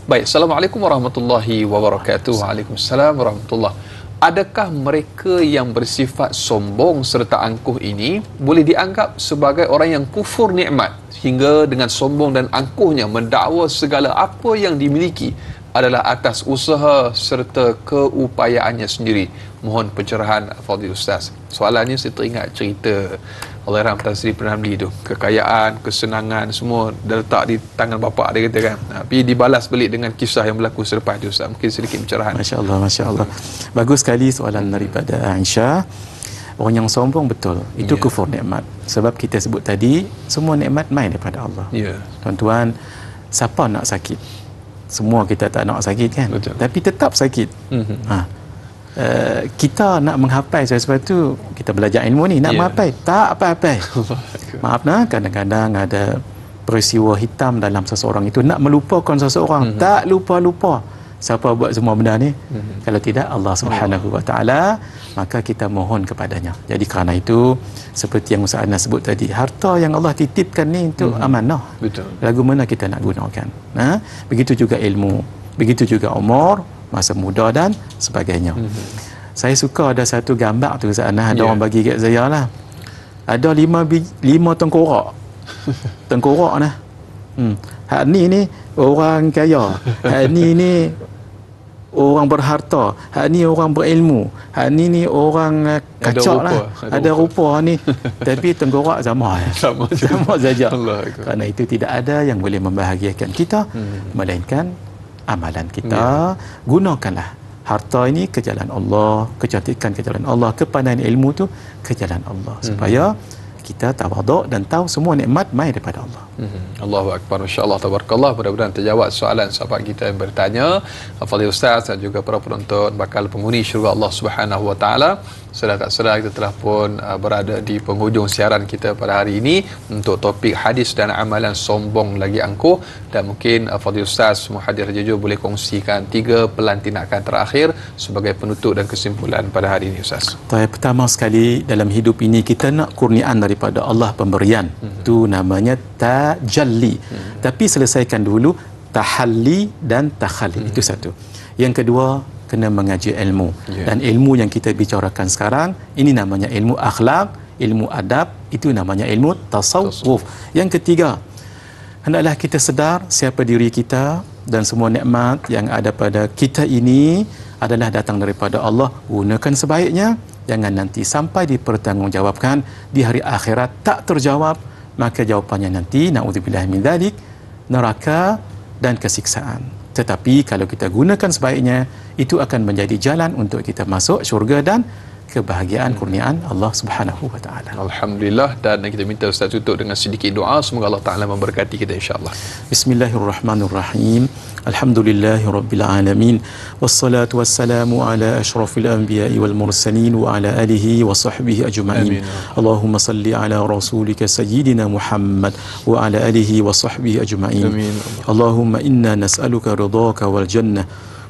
Baik, Assalamualaikum warahmatullahi wabarakatuh. Waalaikumsalam warahmatullahi. Adakah mereka yang bersifat sombong serta angkuh ini boleh dianggap sebagai orang yang kufur nikmat, hingga dengan sombong dan angkuhnya mendakwa segala apa yang dimiliki adalah atas usaha serta keupayaannya sendiri? Mohon pencerahan Fadil Ustaz. Soalannya saya teringat cerita Allahyarham Tan Sri P.Ramlee tu, kekayaan, kesenangan semua dah letak di tangan bapa dia, kata kan. Tapi dibalas balik dengan kisah yang berlaku selepas itu Ustaz. Mungkin sedikit pencerahan. Masya-Allah, masya-Allah. Bagus sekali soalan daripada Aisyah. Orang yang sombong betul, itu kufur nikmat. Sebab kita sebut tadi, semua nikmat main daripada Allah. Tuan-tuan, siapa nak sakit? Semua kita tak nak sakit kan? Betul. Tapi tetap sakit. Kita nak menghafal sesuatu, kita belajar ilmu ni, nak menghafal, tak apa-apa. Maaf kadang-kadang ada peristiwa hitam dalam seseorang itu, nak melupakan seseorang, tak lupa-lupa. Siapa buat semua benda ni? Kalau tidak Allah Subhanahu Wa Taala, maka kita mohon kepadanya. Jadi kerana itu, seperti yang Ustaz Anas sebut tadi, harta yang Allah titipkan ni untuk amanah. Betul. Lagu mana kita nak gunakan? Begitu juga ilmu, begitu juga umur, masa muda dan sebagainya. Saya suka ada satu gambar tu Ustaz Anas, ada orang bagi kat saya lah. Ada lima tengkorak. Tengkorak nah. Hak ni orang kaya. Hak ni orang berharta. Hak ni orang berilmu. Hak ni orang kacak lah. Ada rupa ni. Tapi tengkorak sama saja. Kerana itu tidak ada yang boleh membahagiakan kita, melainkan amalan kita. Gunakanlah harta ini ke jalan Allah, kecantikan ke jalan Allah, kepandaian ilmu tu ke jalan Allah, supaya kita tawaduk dan tahu semua nikmat mai daripada Allah. Allahu Akbar, masya-Allah, tabarakallah. Mudah-mudahan terjawab soalan sahabat kita yang bertanya. Fadil Ustaz dan juga para penonton bakal penghuni syurga Allah Subhanahu Wa Taala. Sedar tak sedar kita telah pun berada di penghujung siaran kita pada hari ini untuk topik hadis dan amalan sombong lagi angkuh. Dan mungkin Fadil Ustaz Muhadir Jujur boleh kongsikan 3 pelantikan terakhir sebagai penutup dan kesimpulan pada hari ini Ustaz. Pertama sekali, dalam hidup ini kita nak kurniaan daripada Allah, pemberian. Itu namanya tajalli. Tapi selesaikan dulu tahalli dan takhalli. Itu satu. Yang kedua, kena mengaji ilmu. Dan ilmu yang kita bicarakan sekarang, ini namanya ilmu akhlak, ilmu adab, itu namanya ilmu tasawuf. Yang ketiga, hendaklah kita sedar siapa diri kita dan semua nikmat yang ada pada kita ini adalah datang daripada Allah. Gunakan sebaiknya, jangan nanti sampai dipertanggungjawabkan di hari akhirat tak terjawab, maka jawapannya nanti naudzubillah min dzalik, neraka dan kesiksaan. Tetapi kalau kita gunakan sebaiknya, itu akan menjadi jalan untuk kita masuk syurga dan kebahagiaan kurniaan Allah Subhanahu Wa Taala. Alhamdulillah. Dan kita minta Ustaz tutup dengan sedikit doa, semoga Allah Taala memberkati kita insya-Allah. Bismillahirrahmanirrahim. Alhamdulillahirabbil alamin. Wassalatu wassalamu ala asyrafil anbiya'i wal mursalin wa ala alihi wa sahbihi ajma'in. Allahumma salli ala rasulika sayyidina Muhammad wa ala alihi wa sahbihi ajma'in. Allahumma inna nas'aluka ridhaka wal jannah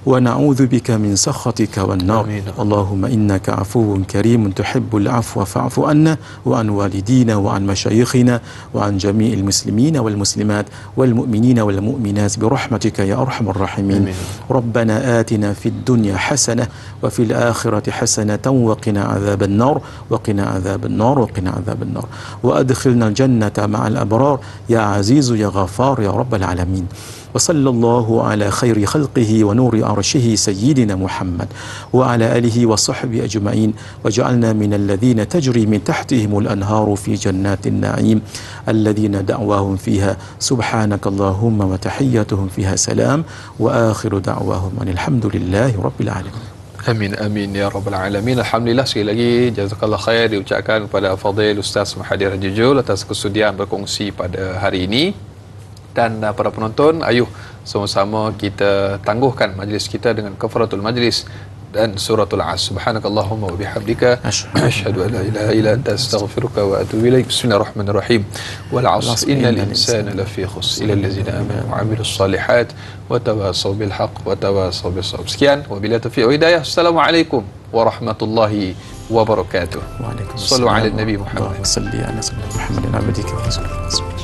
ونعوذ بك من سخطك والنار. آمين. اللهم إنك عفو كريم تحب العفو فاعف عنا وعن والدينا وعن مشايخنا وعن جميع المسلمين والمسلمات والمؤمنين والمؤمنات برحمتك يا أرحم الراحمين. آمين. ربنا آتنا في الدنيا حسنة وفي الآخرة حسنة وقنا عذاب النار وقنا عذاب النار وقنا عذاب النار وأدخلنا الجنة مع الأبرار يا عزيز يا غفار يا رب العالمين. وصلى الله على خير خلقه ونور عرشه سيدنا محمد وعلى آله وصحبه أجمعين وجعلنا من الذين تجري من تحتهم الأنهار في جنات النعيم الذين دعواهم فيها سبحانك اللهم وتحياتهم فيها سلام وآخر دعواهم أن الحمد لله رب العالمين. Amin, amin ya rabbal alamin. Alhamdulillah, sekali lagi jazakallah khair diucapkan kepada Fadil Ustaz Mahathir Jujul atas kesudian berkongsi pada hari ini. Dan para penonton, ayuh sama-sama kita tangguhkan majlis kita dengan kafaratul majlis dan suratul As. Subhanakallahumma wa bihamdika asyhadu an la ilaha illa anta astaghfiruka wa atubu ilaik. Bismillahirrahmanirrahim. Wal 'asr innal insana lafi khusr illa allazina amanu wa 'amilus salihat wa tawasaw bil haqq wa tawasaw bis sabr. Sekian, wabillahi taufiq wa hidayah. Assalamualaikum warahmatullahi wabarakatuh. Waalaikumsalam. Sallu ala Nabi Muhammad. Allahumma salli ala sayyidina Muhammadin abdika wa rasulika.